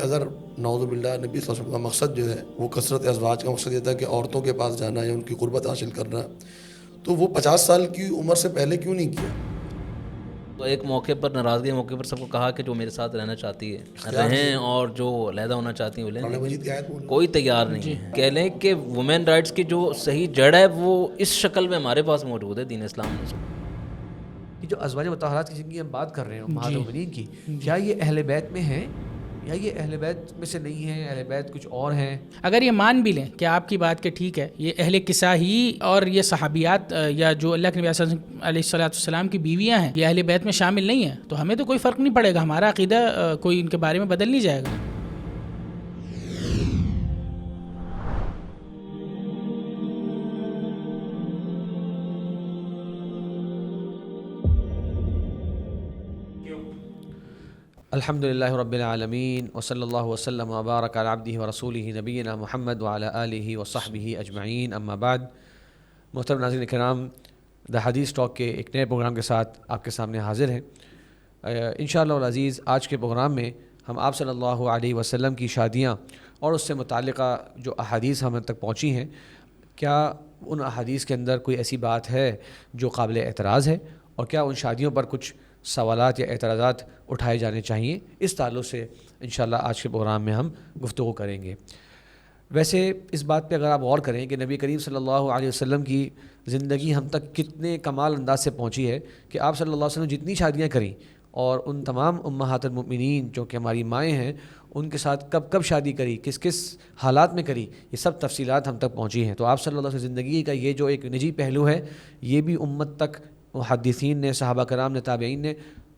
اگر نعوذ باللہ نبی صلی اللہ علیہ وسلم کا مقصد جو ہے وہ کثرت ازواج کا مقصد یہ تھا کہ عورتوں کے پاس جانا یا ان کی قربت حاصل کرنا، تو وہ 50 سال کی عمر سے پہلے کیوں نہیں کیا؟ تو ایک موقع پر ناراضگی کے موقع پر سب کو کہا کہ جو میرے ساتھ رہنا چاہتی ہے رہیں، اور جو علیحدہ ہونا چاہتی ہیں وہ قرآن لیں، مجید کی آیت بول کوئی تیار نہیں ہے۔ کہہ لیں کہ وومن رائٹس کی جو صحیح جڑ ہے وہ اس شکل میں ہمارے پاس موجود ہے دین اسلام میں۔ یہ جو ازواج مطہرات کی جن کی ہم بات کر رہے ہیں امہات المؤمنین کی، کیا یہ اہل بیت میں ہیں یا یہ اہل بیت میں سے نہیں ہیں، اہل بیت کچھ اور ہیں؟ اگر یہ مان بھی لیں کہ آپ کی بات کہ ٹھیک ہے یہ اہل کسا ہی اور یہ صحابیات یا جو اللہ کے نبی علیہ الصلوۃ والسلام کی بیویاں ہیں یہ اہل بیت میں شامل نہیں ہیں، تو ہمیں تو کوئی فرق نہیں پڑے گا، ہمارا عقیدہ کوئی ان کے بارے میں بدل نہیں جائے گا۔ الحمد للہ رب العالمین وصلی اللہ وسلم وبارک علی عبدہ ورسولہ نبینا محمد وعلی آلہ وصحبہ اجمعین، اما بعد۔ محترم ناظرین کرام، دا حدیث ٹاک کے ایک نئے پروگرام کے ساتھ آپ کے سامنے حاضر ہیں۔ انشاءاللہ العزیز آج کے پروگرام میں ہم آپ صلی اللہ علیہ وسلم کی شادیاں اور اس سے متعلقہ جو احادیث ہم تک پہنچی ہیں، کیا ان احادیث کے اندر کوئی ایسی بات ہے جو قابل اعتراض ہے، اور کیا ان شادیوں پر کچھ سوالات یا اعتراضات اٹھائے جانے چاہیے، اس تعلق سے انشاءاللہ آج کے پروگرام میں ہم گفتگو کریں گے۔ ویسے اس بات پہ اگر آپ غور کریں کہ نبی کریم صلی اللہ علیہ وسلم کی زندگی ہم تک کتنے کمال انداز سے پہنچی ہے کہ آپ صلی اللہ علیہ وسلم جتنی شادیاں کریں، اور ان تمام امہات المؤمنین جو کہ ہماری مائیں ہیں ان کے ساتھ کب کب شادی کری، کس کس حالات میں کری، یہ سب تفصیلات ہم تک پہنچی ہیں۔ تو آپ صلی اللہ علیہ وسلم زندگی کا یہ جو ایک نجی پہلو ہے، یہ بھی امت تک محدثین نے، صحابہ کرام نے، تابعین نے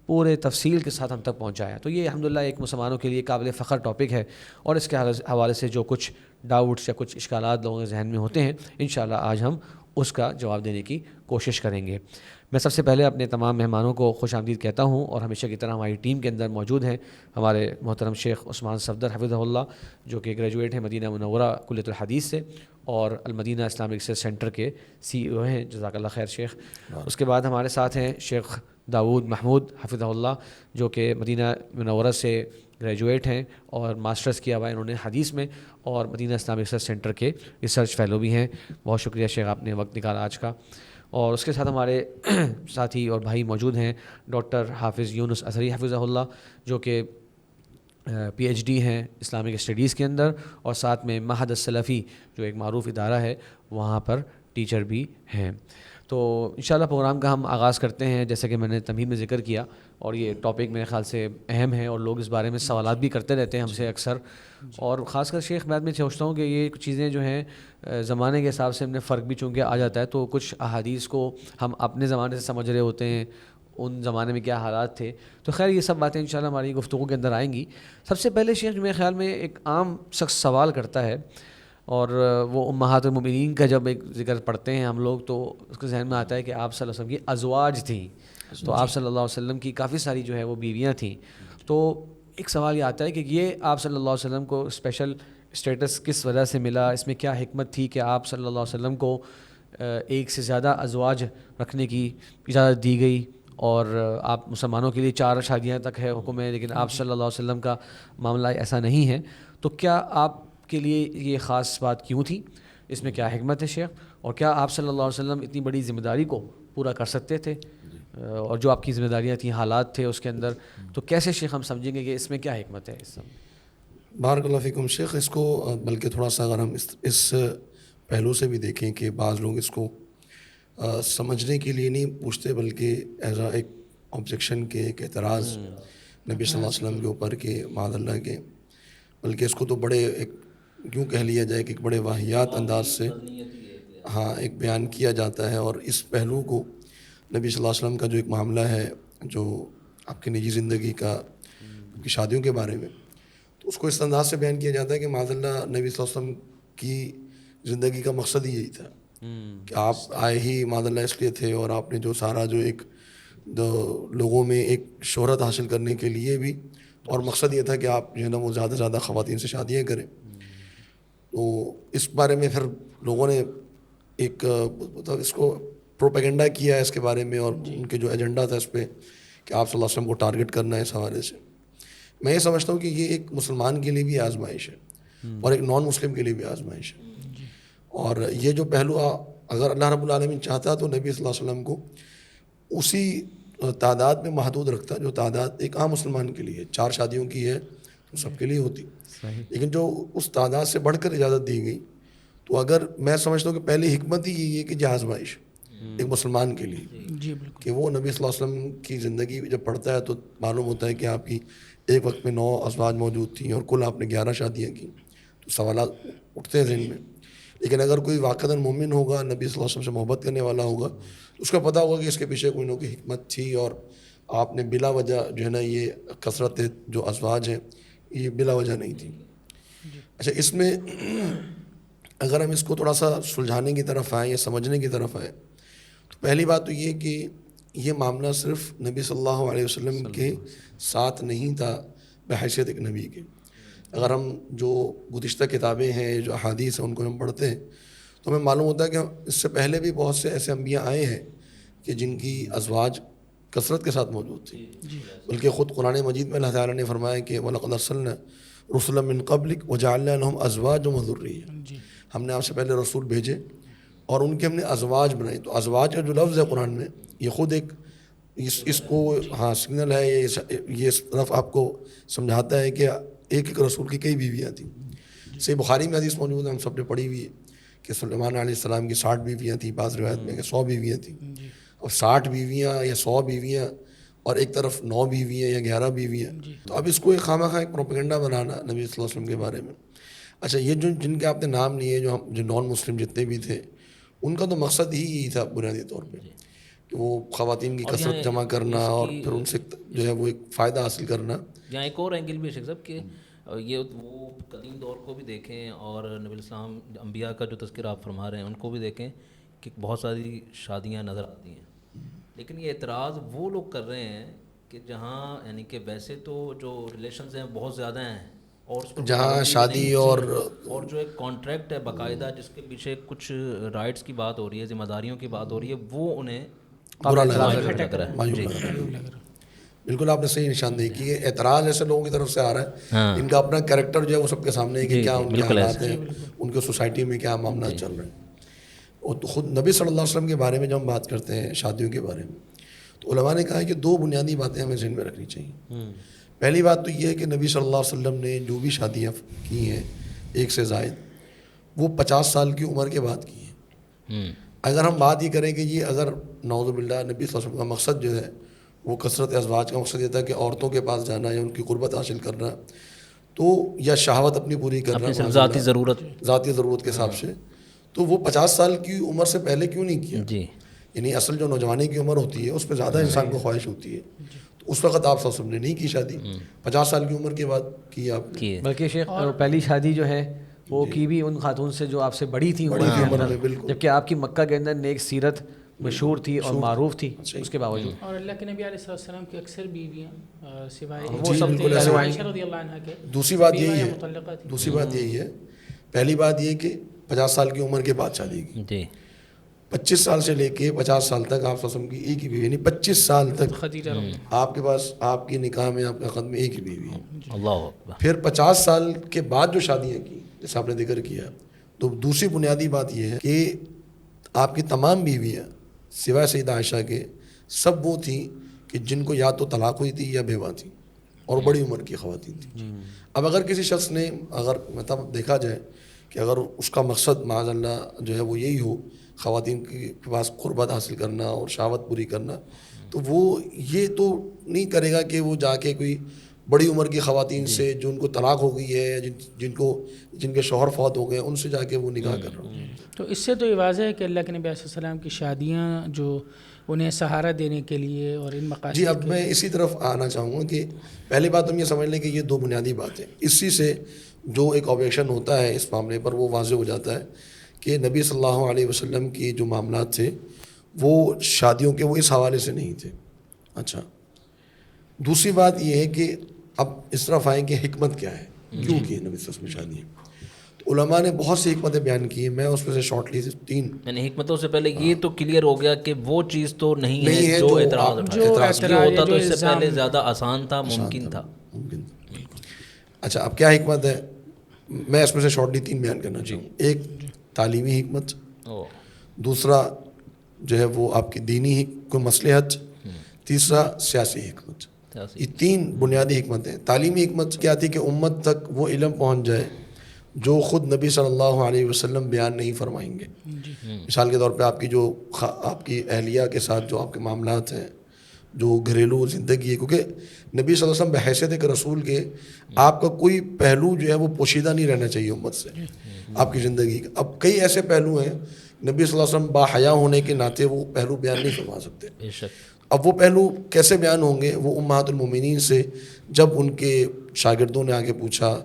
پورے تفصیل کے ساتھ ہم تک پہنچایا۔ تو یہ الحمدللہ ایک مسلمانوں کے لیے قابل فخر ٹاپک ہے، اور اس کے حوالے سے جو کچھ ڈاؤٹس یا کچھ اشکالات لوگوں کے ذہن میں ہوتے ہیں، انشاءاللہ آج ہم اس کا جواب دینے کی کوشش کریں گے۔ میں سب سے پہلے اپنے تمام مہمانوں کو خوش آمدید کہتا ہوں، اور ہمیشہ کی طرح ہماری ٹیم کے اندر موجود ہیں ہمارے محترم شیخ عثمان صفدر حفظہ اللہ، جو کہ گریجویٹ ہیں مدینہ منورہ کلیۃ الحدیث سے، اور المدینہ اسلامک ریسرچ سینٹر کے CEO ہیں، جزاک اللہ خیر شیخ۔ اس کے بعد ہمارے ساتھ ہیں شیخ داود محمود حفظہ اللہ، جو کہ مدینہ منورہ سے گریجویٹ ہیں اور ماسٹرز کیا ہوا ہے انہوں نے حدیث میں، اور مدینہ اسلامک ریسرچ سینٹر کے ریسرچ فیلو بھی ہیں۔ بہت شکریہ شیخ، آپ نے وقت نکالا آج کا۔ اور اس کے ساتھ ہمارے ساتھی اور بھائی موجود ہیں ڈاکٹر حافظ یونس اظہری حفظہ اللہ، جو کہ PhD ہیں اسلامک اسٹڈیز کے اندر، اور ساتھ میں معہد السلفی جو ایک معروف ادارہ ہے وہاں پر ٹیچر بھی ہیں۔ تو انشاءاللہ پروگرام کا ہم آغاز کرتے ہیں، جیسے کہ میں نے تمہید میں ذکر کیا، اور یہ ٹاپک میرے خیال سے اہم ہے اور لوگ اس بارے میں سوالات بھی کرتے رہتے ہیں ہم سے اکثر، اور خاص کر شیخ بعد میں سوچتا ہوں کہ یہ چیزیں جو ہیں زمانے کے حساب سے ہم نے فرق بھی چونکہ آ جاتا ہے، تو کچھ احادیث کو ہم اپنے زمانے سے سمجھ رہے ہوتے ہیں، ان زمانے میں کیا حالات تھے، تو خیر یہ سب باتیں انشاءاللہ ہماری گفتگو کے اندر آئیں گی۔ سب سے پہلے شیخ جو میرے خیال میں ایک عام شخص سوال کرتا ہے، اور وہ امہات المؤمنین کا جب ایک ذکر پڑھتے ہیں ہم لوگ تو اس کے ذہن میں آتا ہے کہ آپ صلی اللہ علیہ وسلم کی ازواج تھیں، تو آپ صلی اللہ علیہ وسلم کی کافی ساری جو ہے وہ بیویاں تھیں۔ تو ایک سوال یہ آتا ہے کہ یہ آپ صلی اللہ علیہ وسلم کو اسپیشل اسٹیٹس کس وجہ سے ملا، اس میں کیا حکمت تھی کہ آپ صلی اللہ علیہ وسلم کو ایک سے زیادہ ازواج رکھنے کی اجازت دی گئی، اور آپ مسلمانوں کے لیے 4 شادیاں تک ہے حکم ہے، لیکن آپ صلی اللہ علیہ وسلم کا معاملہ ایسا نہیں ہے۔ تو کیا آپ کے لیے یہ خاص بات کیوں تھی، اس میں کیا حکمت ہے شیخ، اور کیا آپ صلی اللہ علیہ وسلم اتنی بڑی ذمہ داری کو پورا کر سکتے تھے، اور جو آپ کی ذمہ داریاں تھیں، حالات تھے اس کے اندر، تو کیسے شیخ ہم سمجھیں گے کہ اس میں کیا حکمت ہے؟ اس سب بارک اللہ فیکم شیخ، اس کو بلکہ تھوڑا سا اگر ہم اس پہلو سے بھی دیکھیں کہ بعض لوگ اس کو سمجھنے کے لیے نہیں پوچھتے، بلکہ ایز ایک آبجیکشن کے، ایک اعتراض نبی صلی اللہ علیہ وسلم کے اوپر کہ معاذ اللہ کے، بلکہ اس کو تو بڑے ایک کیوں کہہ لیا جائے کہ ایک بڑے واہیات انداز سے ایک بیان کیا جاتا ہے، اور اس پہلو کو نبی صلی اللہ علیہ وسلم کا جو ایک معاملہ ہے جو آپ کی نجی زندگی کا، کی شادیوں کے بارے میں، تو اس کو اس انداز سے بیان کیا جاتا ہے کہ معاذ اللہ نبی صلی اللہ علیہ وسلم کی زندگی کا مقصد ہی یہی تھا کہ آپ آئے ہی معاذ اللہ اس لیے تھے، اور آپ نے جو سارا جو ایک لوگوں میں ایک شہرت حاصل کرنے کے لیے بھی، اور مقصد یہ تھا کہ آپ جو ہے نا وہ زیادہ سے زیادہ خواتین سے شادیاں کریں۔ تو اس بارے میں پھر لوگوں نے ایک اس کو پروپیگنڈا کیا ہے اس کے بارے میں، اور ان کے جو ایجنڈا تھا اس پہ کہ آپ صلی اللہ علیہ وسلم کو ٹارگٹ کرنا ہے اس حوالے سے۔ میں یہ سمجھتا ہوں کہ یہ ایک مسلمان کے لیے بھی آزمائش ہے اور ایک نان مسلم کے لیے بھی آزمائش ہے. اور یہ جو پہلو اگر اللہ رب العالمین چاہتا تو نبی صلی اللہ علیہ وسلم کو اسی تعداد میں محدود رکھتا جو تعداد ایک عام مسلمان کے لیے 4 شادیوں کی ہے تو سب کے لیے ہوتی. لیکن جو اس تعداد سے بڑھ کر اجازت دی گئی تو اگر میں سمجھتا ہوں کہ پہلی حکمت ہی یہی ہے کہ یہ آزمائش ایک مسلمان کے لیے جی بالکل. کہ وہ نبی صلی اللہ علیہ وسلم کی زندگی جب پڑھتا ہے تو معلوم ہوتا ہے کہ آپ کی ایک وقت میں 9 ازواج موجود تھیں اور کل آپ نے 11 شادیاں کی. تو سوالات اٹھتے ہیں ذہن میں. لیکن اگر کوئی واقعتاً مومن ہوگا, نبی صلی اللہ علیہ وسلم سے محبت کرنے والا ہوگا, تو اس کا پتہ ہوگا کہ اس کے پیچھے کوئی نہ کوئی حکمت تھی اور آپ نے بلا وجہ جو ہے نا یہ کثرت جو ازواج ہیں یہ بلا وجہ نہیں تھی. اچھا, اس میں اگر ہم اس کو تھوڑا سا سلجھانے کی طرف آئیں یا سمجھنے کی طرف آئیں تو پہلی بات تو یہ کہ یہ معاملہ صرف نبی صلی اللہ علیہ وسلم کے ساتھ نہیں تھا بحیثیت ایک نبی کے. اگر ہم جو گزشتہ کتابیں ہیں, جو احادیث ہیں, ان کو ہم پڑھتے ہیں تو ہمیں معلوم ہوتا ہے کہ اس سے پہلے بھی بہت سے ایسے انبیاء آئے ہیں کہ جن کی ازواج کثرت کے ساتھ موجود تھی. بلکہ خود قرآن مجید میں اللہ تعالیٰ نے فرمایا کہ وَلَقَدْ أَرْسَلْنَا رُسُلًا مِّن قَبْلِكَ وَجَعَلْنَا لَهُمْ أَزْوَاجًا وَذُرِّيَّةً. ہم نے آپ سے پہلے رسول بھیجے اور ان کے ہم نے ازواج بنائے. تو ازواج کا جو لفظ ہے قرآن میں یہ خود ایک اس کو سگنل ہے, یہ اس طرف آپ کو سمجھاتا ہے کہ ایک رسول کی کئی بیویاں تھیں. صحیح بخاری میں حدیث موجود ہے, ہم سب نے پڑھی ہوئی ہے کہ سلیمان علیہ السلام کی 60 بیویاں تھیں, بعض روایت میں کہ 100 بیویاں تھیں. اور 60 بیویاں یا 100 بیویاں اور ایک طرف 9 بیویاں یا 11 بیویاں. تو اب اس کو ایک خواہ ایک پروپیگنڈا بنانا نبی صلی اللہ علیہ وسلم کے بارے میں. اچھا, یہ جن کے آپ نے نام لیے جو نان مسلم جتنے بھی تھے, ان کا تو مقصد ہی یہی تھا بنیادی طور پہ کہ وہ خواتین کی کثرت جمع کرنا اور پھر ان سے جو ہے وہ ایک فائدہ حاصل کرنا. یہاں ایک اور اینگل بھی ہے شیخ صاحب کہ یہ وہ قدیم دور کو بھی دیکھیں اور نبی السلام انبیاء کا جو تذکرہ آپ فرما رہے ہیں ان کو بھی دیکھیں کہ بہت ساری شادیاں نظر آتی ہیں. لیکن یہ اعتراض وہ لوگ کر رہے ہیں کہ جہاں یعنی کہ ویسے تو جو ریلیشنز ہیں بہت زیادہ ہیں اور جہاں شادی اور جو ایک کانٹریکٹ ہے باقاعدہ جس کے پیچھے کچھ رائٹس کی بات ہو رہی ہے, ذمہ داریوں کی بات ہو رہی ہے, وہ انہیں برا لگ رہا ہے. بالکل آپ نے صحیح نشاندہی کی ہے. اعتراض ایسے لوگوں کی طرف سے آ رہا ہے ان کا اپنا کریکٹر جو ہے وہ سب کے سامنے ہے کہ کیا ان کے حالات ہیں, ان کے سوسائٹی میں کیا معاملات چل رہے ہیں. اور خود نبی صلی اللہ علیہ وسلم کے بارے میں جب ہم بات کرتے ہیں شادیوں کے بارے میں تو علماء نے کہا ہے کہ 2 بنیادی باتیں ہمیں ذہن میں رکھنی چاہیے. پہلی بات تو یہ ہے کہ نبی صلی اللہ علیہ وسلم نے جو بھی شادیاں کی ہیں ایک سے زائد وہ 50 سال کی عمر کے بعد کی ہیں. اگر ہم بات یہ کریں کہ یہ اگر نعوذ باللہ نبی صلی اللہ علیہ وسلم کا مقصد جو ہے وہ کثرت ازواج کا مقصد یہ تھا کہ عورتوں کے پاس جانا یا ان کی قربت حاصل کرنا تو یا شہوت اپنی پوری کرنا ذاتی ضرورت کے حساب سے, تو وہ 50 سال کی عمر سے پہلے کیوں نہیں کیا؟ جی, یعنی اصل جو نوجوانی کی عمر ہوتی ہے اس پہ زیادہ انسان کو خواہش ہوتی ہے. تو اس وقت آپ صلی اللہ علیہ وسلم نے نہیں کی شادی, 50 سال کی عمر کے بعد کی آپ نے. بلکہ شیخ پہلی شادی جو ہے وہ کی بھی ان خاتون سے جو آپ سے بڑی تھیں عمر میں, جبکہ آپ کی مکہ کے اندر نیک سیرت مشہور تھی اور معروف تھی اس کے باوجود. اور اللہ کے نبی علیہ السلام کی اکثر بیویاں سوائے وہ سب عائشہ رضی اللہ عنہا کے دوسری بات یہی ہے پہلی بات یہ کہ 50 سال کی عمر کے بعد شادی کی. جی, 25 سال سے لے کے 50 سال تک آپ وسلم کی ایک ہی بیوی, یعنی 25 سال تک آپ کے پاس آپ کی نکاح میں آپ کا قدم میں ایک ہی بیوی ہے. اللہ اکبر. پھر 50 سال کے بعد جو شادیاں کی جیسے آپ نے ذکر کیا, تو دوسری بنیادی بات یہ ہے کہ آپ کی تمام بیویاں سوائے سیدہ عائشہ کے سب وہ تھیں کہ جن کو یا تو طلاق ہوئی تھی یا بیوہ تھی اور بڑی عمر کی خواتین تھیں. اب اگر کسی شخص نے اگر مطلب دیکھا جائے کہ اگر اس کا مقصد معاذ اللہ جو ہے وہ یہی ہو خواتین کے پاس قربت حاصل کرنا اور شہوت پوری کرنا, تو وہ یہ تو نہیں کرے گا کہ وہ جا کے کوئی بڑی عمر کی خواتین سے جو ان کو طلاق ہو گئی ہے جن کے شوہر فوت ہو گئے ان سے جا کے وہ نکاح کر رہا ہوں. تو اس سے تو یہ واضح ہے کہ اللہ کے نبی علیہ السلام کی شادیاں جو انہیں سہارا دینے کے لیے اور ان مقاصد. جی, اب میں اسی طرف آنا چاہوں گا کہ پہلی بات ہم یہ سمجھ لیں کہ یہ 2 بنیادی باتیں, اسی سے جو ایک آبجیکشن ہوتا ہے اس معاملے پر وہ واضح ہو جاتا ہے کہ نبی صلی اللہ علیہ وسلم کی جو معاملات تھے وہ شادیوں کے وہ اس حوالے سے نہیں تھے. اچھا, دوسری بات یہ ہے کہ اب اس طرف آئیں کہ حکمت کیا ہے, کیوں کی نبی صلی اللہ علیہ وسلم شادی. تو علماء نے بہت سی حکمتیں بیان کی ہیں, میں اس میں سے شارٹلی 3 یعنی حکمتوں سے پہلے یہ تو کلیئر ہو گیا کہ وہ چیز تو نہیں ہے جو اعتراض ہوتا تو اس سے پہلے زیادہ آسان تھا, ممکن تھا. اچھا اب کیا حکمت ہے؟ میں اس میں سے شارٹلی 3 بیان کرنا چاہوں. ایک تعلیمی حکمت، او دوسرا جو ہے وہ آپ کی دینی کوئی مصلحت، تیسرا سیاسی حکمت. یہ 3 بنیادی حکمتیں. تعلیمی حکمت کیا تھی کہ امت تک وہ علم پہنچ جائے جو خود نبی صلی اللہ علیہ وسلم بیان نہیں فرمائیں گے. مثال کے طور پہ آپ کی جو آپ کی اہلیہ کے ساتھ جو آپ کے معاملات ہیں، جو گھریلو زندگی ہے، کیونکہ نبی صلی اللہ علیہ وسلم بحیثیت ایک رسول کے آپ کا کوئی پہلو جو ہے وہ پوشیدہ نہیں رہنا چاہیے امت سے آپ کی زندگی کا. اب کئی ایسے پہلو ہیں نبی صلی اللہ علیہ وسلم باحیا ہونے کے ناطے وہ پہلو بیان نہیں فرما سکتے. بے شک. اب وہ پہلو کیسے بیان ہوں گے؟ وہ امہات المومنین سے جب ان کے شاگردوں نے آگے پوچھا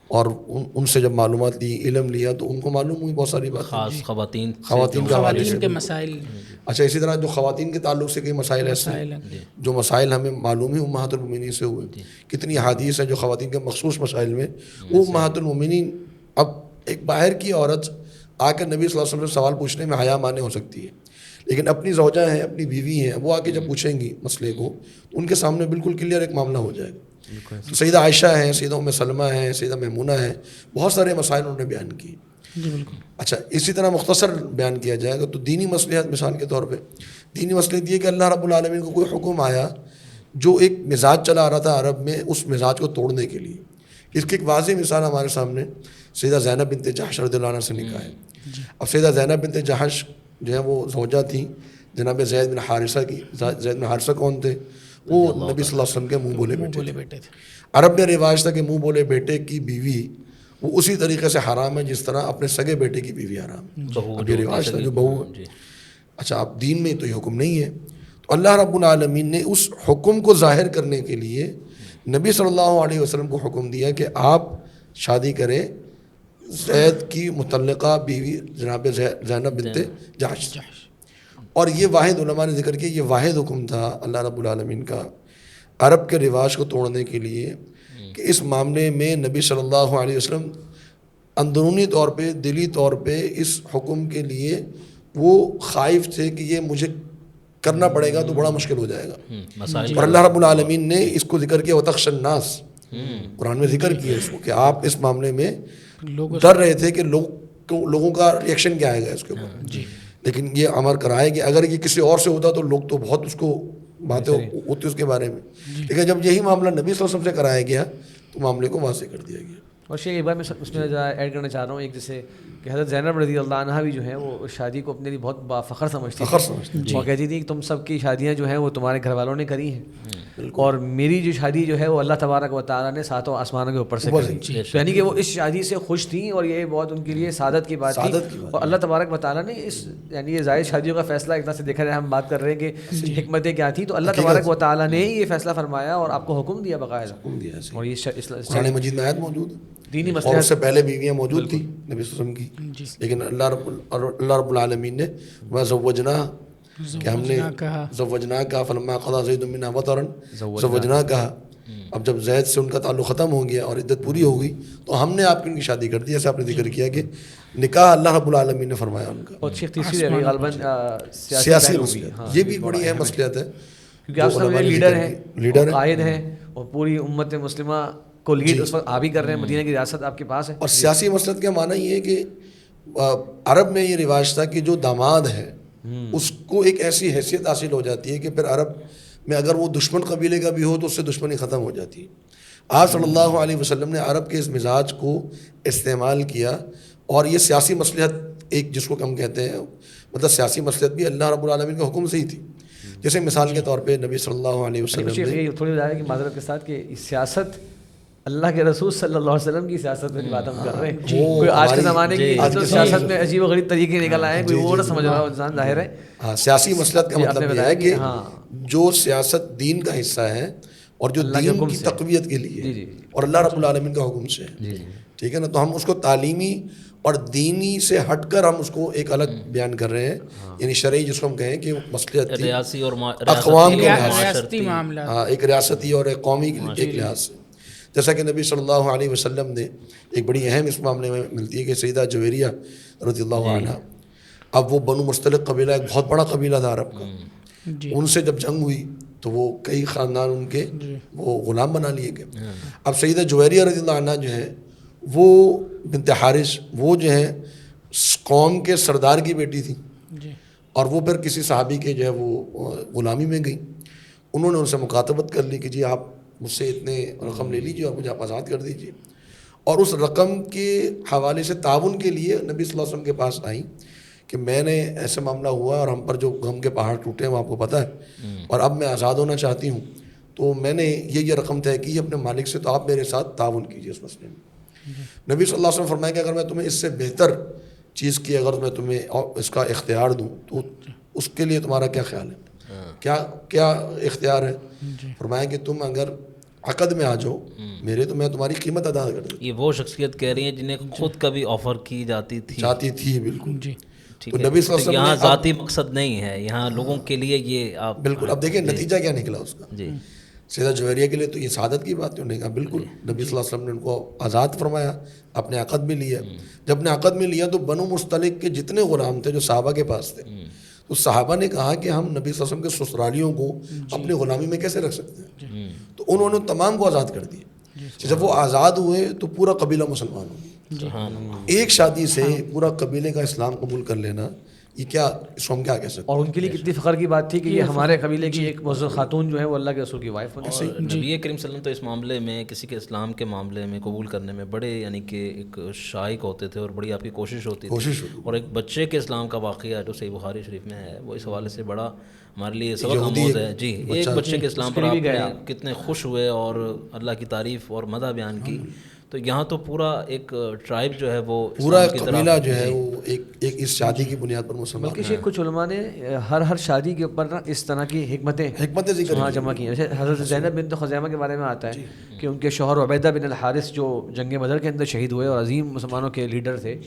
اور ان سے جب معلومات لی، علم لیا، تو ان کو معلوم ہوئی بہت ساری بات. خاص خواتین کا حوالے سے کے مسائل. اچھا اسی طرح جو خواتین کے تعلق سے کئی مسائل ایسے ہیں جو مسائل ہمیں معلوم ہی امہات المومنین سے ہوئے. کتنی حدیث ہیں جو خواتین کے مخصوص مسائل میں وہ امہات المومنین. اب ایک باہر کی عورت آ کر نبی صلی اللہ علیہ وسلم سے سوال پوچھنے میں حیا مانے ہو سکتی ہے، لیکن اپنی زوجہ ہیں، اپنی بیوی ہیں، وہ آ کے جب پوچھیں گی مسئلے کو تو ان کے سامنے بالکل کلیئر ایک معاملہ ہو جائے گا. تو سیدہ عائشہ ہیں، سیدہ ام سلمہ ہیں، سیدہ میمونہ ہیں، بہت سارے مسائل انہوں نے بیان کیے. اچھا اسی طرح مختصر بیان کیا جائے گا تو دینی مصلحت، مثال کے طور پہ دینی مصلحت یہ کہ اللہ رب العالمین کو کوئی حکم آیا جو ایک مزاج چلا آ رہا تھا عرب میں، اس مزاج کو توڑنے کے لیے. اس کی ایک واضح مثال ہمارے سامنے سیدہ زینب بنت جحش رضی اللہ عنہ سے نکاح ہے. اب سیدہ زینب بنت جحش جو ہے وہ زوجہ تھیں جناب زید بن حارثہ کی. زید بن حارثہ کون تھے؟ وہ نبی صلی اللہ علیہ وسلم کے منہ بولے بیٹے تھے. عرب میں رواج تھا کہ منہ بولے بیٹے کی بیوی وہ اسی طریقے سے حرام ہے جس طرح اپنے سگے بیٹے کی بیوی حرام ہے. اب یہ رواج تھا جو بہو ہے. اچھا اب دین میں تو یہ حکم نہیں ہے. تو اللہ رب العالمین نے اس حکم کو ظاہر کرنے کے لیے نبی صلی اللہ علیہ وسلم کو حکم دیا کہ آپ شادی کریں زید کی متعلقہ بیوی جناب زینب بنت جحش. اور یہ واحد علماء نے ذکر کیا یہ واحد حکم تھا اللہ رب العالمین کا عرب کے رواج کو توڑنے کے لیے کہ اس معاملے میں نبی صلی اللہ علیہ وسلم اندرونی طور پہ، دلی طور پہ اس حکم کے لیے وہ خائف تھے کہ یہ مجھے کرنا پڑے گا تو بڑا مشکل ہو جائے گا. اور اللہ رب العالمین نے اس کو ذکر کیا وَتَخْشَ النَّاسِ، قرآن میں ذکر کیا اس کو کہ آپ اس معاملے میں ڈر رہے تھے کہ لوگوں کا ریئیکشن کیا آئے گا اس کے اوپر. لیکن یہ امر کرائے کہ اگر یہ کسی اور سے ہوتا تو لوگ تو بہت اس کو باتیں ہوتی اس کے بارے میں، لیکن جب یہی معاملہ نبی صلی اللہ علیہ وسلم سے کرایا گیا تو معاملے کو واضح کر دیا گیا. اور شیخ ایک بار میں اس میں ایڈ کرنا چاہ رہا ہوں، ایک جیسے کہ حضرت زینب رضی اللہ عنہ بھی جو ہیں وہ شادی کو اپنے لیے بہت بافخر سمجھتی تھی. وہ کہتی تھی کہ تم سب کی شادیاں جو ہیں وہ تمہارے گھر والوں نے کری ہیں اور میری جو شادی جو ہے وہ اللہ تبارک و تعالیٰ نے 7 آسمانوں کے اوپر سے کری. یعنی کہ وہ اس شادی سے خوش تھیں اور یہ بہت ان کے لیے سعادت کی بات تھی. اور اللہ تبارک و تعالیٰ نے اس یعنی یہ زائد شادیوں کا فیصلہ ایک طرح سے دیکھا جائے ہم بات کر رہے ہیں کہ حکمتیں کیا تھیں، تو اللہ تبارک و تعالیٰ نے یہ فیصلہ فرمایا اور آپ کو حکم دیا باقاعدہ. اور یہ قرآن مجید میں آیت موجود ہے دینی اور اس سے پہلے بیویاں موجود تھیں نبی صلی اللہ علیہ وسلم کی، لیکن اللہ رب العالمین نے کہ ہم نے زوجنا کہا فلما قضى زید منها وطرا زوجنا کہا. اب جب زید سے ان کا تعلق ختم ہو گیا اور عدت پوری ہو گئی تو ہم نے آپ کی ان کی شادی کر دی. جیسے آپ نے ذکر کیا کہ نکاح اللہ رب العالمین نے فرمایا ان کا. اور شیخ تیسری غالباً سیاسی مصلحت یہ بھی بڑی اہم مصلحت ہے کیونکہ آپ سب لیڈر قائد ہیں اور پوری امت مسلمہ کو لیڈ اس وقت آپ ہی کر رہے ہیں، مدینہ کی ریاست آپ کے پاس ہے. اور سیاسی مصلحت کا معنی یہ ہے کہ عرب میں یہ رواج تھا کہ جو داماد ہے اس کو ایک ایسی حیثیت حاصل ہو جاتی ہے کہ پھر عرب میں اگر وہ دشمن قبیلے کا بھی ہو تو اس سے دشمنی ختم ہو جاتی ہے. آپ صلی اللہ علیہ وسلم نے عرب کے اس مزاج کو استعمال کیا اور یہ سیاسی مصلحت ایک جس کو ہم کہتے ہیں مطلب سیاسی مصلحت بھی اللہ رب العالمین کے حکم سے ہی تھی. جیسے مثال کے طور پہ نبی صلی اللہ علیہ وسلم یہ تھوڑی بتایا کہ معذرت کے ساتھ کہ سیاست اللہ کے رسول صلی اللہ علیہ وسلم کی سیاست میں بات ہم کر رہے ہیں. کوئی آج کے زمانے کی سیاست میں عجیب و غریب طریقے نکل آئے ہیں، کوئی وہ نہ سمجھ رہا ہو انسان ظاہر ہے. ہاں سیاسی مصلحت کا مطلب یہ ہے کہ جو سیاست دین کا حصہ ہے اور جو دین کی تقویت کے لیے اور اللہ رب العالمین کا حکم سے ہے، ٹھیک ہے نا، تو ہم اس کو تعلیمی اور دینی سے ہٹ کر ہم اس کو ایک الگ بیان کر رہے ہیں. یعنی شرعی جس کو ہم کہیں کہ مصلحت ریاسی اور اقوام کے ریاستی معاملات، ہاں ایک ریاستی اور ایک قومی ایک لحاظ سے. جیسا کہ نبی صلی اللہ علیہ وسلم نے ایک بڑی اہم اس معاملے میں ملتی ہے کہ سیدہ جویریہ رضی اللہ عنہ، اب وہ بنو مستلق قبیلہ ایک بہت بڑا قبیلہ تھا عرب کا، ان سے جب جنگ ہوئی تو وہ کئی خاندان ان کے وہ غلام بنا لیے گئے. اب سیدہ جویریہ رضی اللہ عنہ جو ہے وہ بنت حارث، وہ جو ہے قوم کے سردار کی بیٹی تھی، اور وہ پھر کسی صحابی کے جو ہے وہ غلامی میں گئی. انہوں نے ان سے مکاتبت کر لی کہ جی آپ مجھ سے اتنے رقم لے لیجیے اور مجھے آپ آزاد کر دیجیے. اور اس رقم کے حوالے سے تعاون کے لیے نبی صلی اللہ علیہ وسلم کے پاس آئیں کہ میں نے ایسے معاملہ ہوا اور ہم پر جو غم کے پہاڑ ٹوٹے ہیں وہ آپ کو پتہ ہے، اور اب میں آزاد ہونا چاہتی ہوں، تو میں نے یہ رقم طے کی ہے اپنے مالک سے، تو آپ میرے ساتھ تعاون کیجیے اس مسئلے میں. نبی صلی اللہ علیہ وسلم فرمایا کہ اگر میں تمہیں اس سے بہتر چیز کی اگر میں تمہیں اس کا اختیار دوں تو اس کے لیے تمہارا کیا خیال ہے، کیا اختیار ہے؟ فرمایا کہ تم اگر عقد میں آ جاؤ میرے، تو میں تمہاری قیمت ادا کر دوں. یہ وہ شخصیت کہہ رہی ہیں جنہیں خود کبھی آفر کی جاتی تھی. بالکل. ٹھیک تو ہے، نبی صلی اللہ علیہ وسلم یہاں نے ذاتی مقصد نہیں ہے، یہاں لوگوں کے لیے یہ آپ بالکل. اب دیکھیں نتیجہ کیا نکلا اس کا. جی سیدہ جویریہ کے لیے تو یہ سعادت کی بات ہے، انہوں نے کہا بالکل. نبی صلی اللہ علیہ وسلم نے ان کو آزاد فرمایا، اپنے عقد بھی لیا. جب اپنے عقد میں لیا تو بنو مستلق کے جتنے غلام تھے جو صحابہ کے پاس تھے، تو صحابہ نے کہا کہ ہم نبی صلی اللہ علیہ وسلم کے سسرالیوں کو اپنی غلامی میں کیسے رکھ سکتے ہیں؟ تو انہوں نے تمام کو آزاد کر دیا. جب وہ آزاد ہوئے تو پورا قبیلہ مسلمان ہو گیا. ایک شادی سے پورا قبیلے کا اسلام قبول کر لینا، یہ کیا، اس کو ہم کیا کہہ سکتے ہیں؟ اور ان کے لیے کتنی فخر کی بات تھی کہ یہ ہمارے قبیلے کی ایک معزز خاتون جو ہے وہ اللہ کے رسول کی وائف ہونے سے. نبی کریم صلی اللہ علیہ وسلم تو اس معاملے میں، کسی کے اسلام کے معاملے میں قبول کرنے میں بڑے یعنی کہ ایک شائق ہوتے تھے اور بڑی آپ کی کوشش ہوتی تھی. اور ایک بچے کے اسلام کا واقعہ جو صحیح بخاری شریف میں ہے وہ اس حوالے سے بڑا ہمارے لیے سبق آموز ہے. جی ایک بچے کے اسلام پر آپ کتنے خوش ہوئے اور اللہ کی تعریف اور مدح بیان کی. تو یہاں تو پورا ایک ٹرائب جو ہے وہ پورا قبیلہ جو ہے وہ ایک اس شادی کی بنیاد پر مسلمان. بلکہ شیخ کچھ علماء نے ہر شادی کے اوپر نا اس طرح کی حکمتیں ذکر جمع کی. جیسے حضرت زینب بنت خزیمہ کے بارے میں آتا ہے کہ ان کے شوہر عبیدہ بن الحارث جو جنگ بدر کے اندر شہید ہوئے اور عظیم مسلمانوں کے لیڈر تھے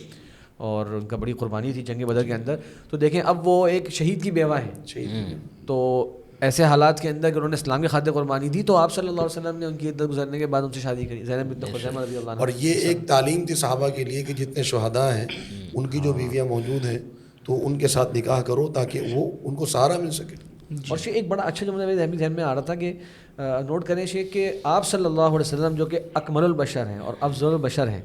اور ان کا بڑی قربانی تھی جنگ بدر کے اندر. تو دیکھیں اب وہ ایک شہید کی بیوہ ہیں، تو ایسے حالات کے اندر کہ انہوں نے اسلام کی خاطر قربانی دی، تو آپ صلی اللہ علیہ وسلم نے ان کی عدت گزرنے کے بعد ان سے شادی کری، زینب بنت خزیمہ رضی اللہ عنہ. اور یہ ایک تعلیم تھی صحابہ کے لیے کہ جتنے شہداء ہیں ان کی جو بیویاں موجود ہیں تو ان کے ساتھ نکاح کرو تاکہ وہ ان کو سہارا مل سکے. اور شیخ ایک بڑا اچھا جملہ میرے ذہن میں آ رہا تھا کہ نوٹ کریں شیخ کہ آپ صلی اللہ علیہ وسلم جو کہ اکمل البشر ہیں اور افضل البشر ہیں،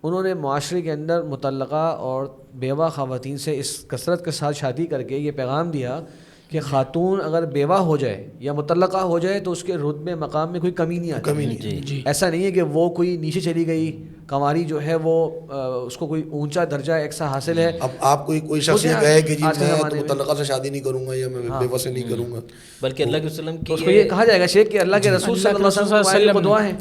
انہوں نے معاشرے کے اندر مطلقہ اور بیوہ خواتین سے اس کثرت کے ساتھ شادی کر کے یہ پیغام دیا کہ خاتون اگر بیوہ ہو جائے یا مطلقہ ہو جائے تو اس کے رتبے مقام میں کوئی کمی نہیں آتی. ایسا نہیں ہے کہ وہ کوئی نیچے چلی گئی کنواری جو ہے وہ اس کو کوئی اونچا درجہ ایکسا حاصل ہے. اب آپ کوئی شخص یہ کہے کہ جی میں مطلقہ سے شادی نہیں کروں گا یا میں بیوہ سے نہیں کروں گا، بلکہ اللہ کے وسلم کی اس کو یہ کہا جائے گا شیخ کہ اللہ کے رسول صلی اللہ علیہ وسلم کو دعا ہے.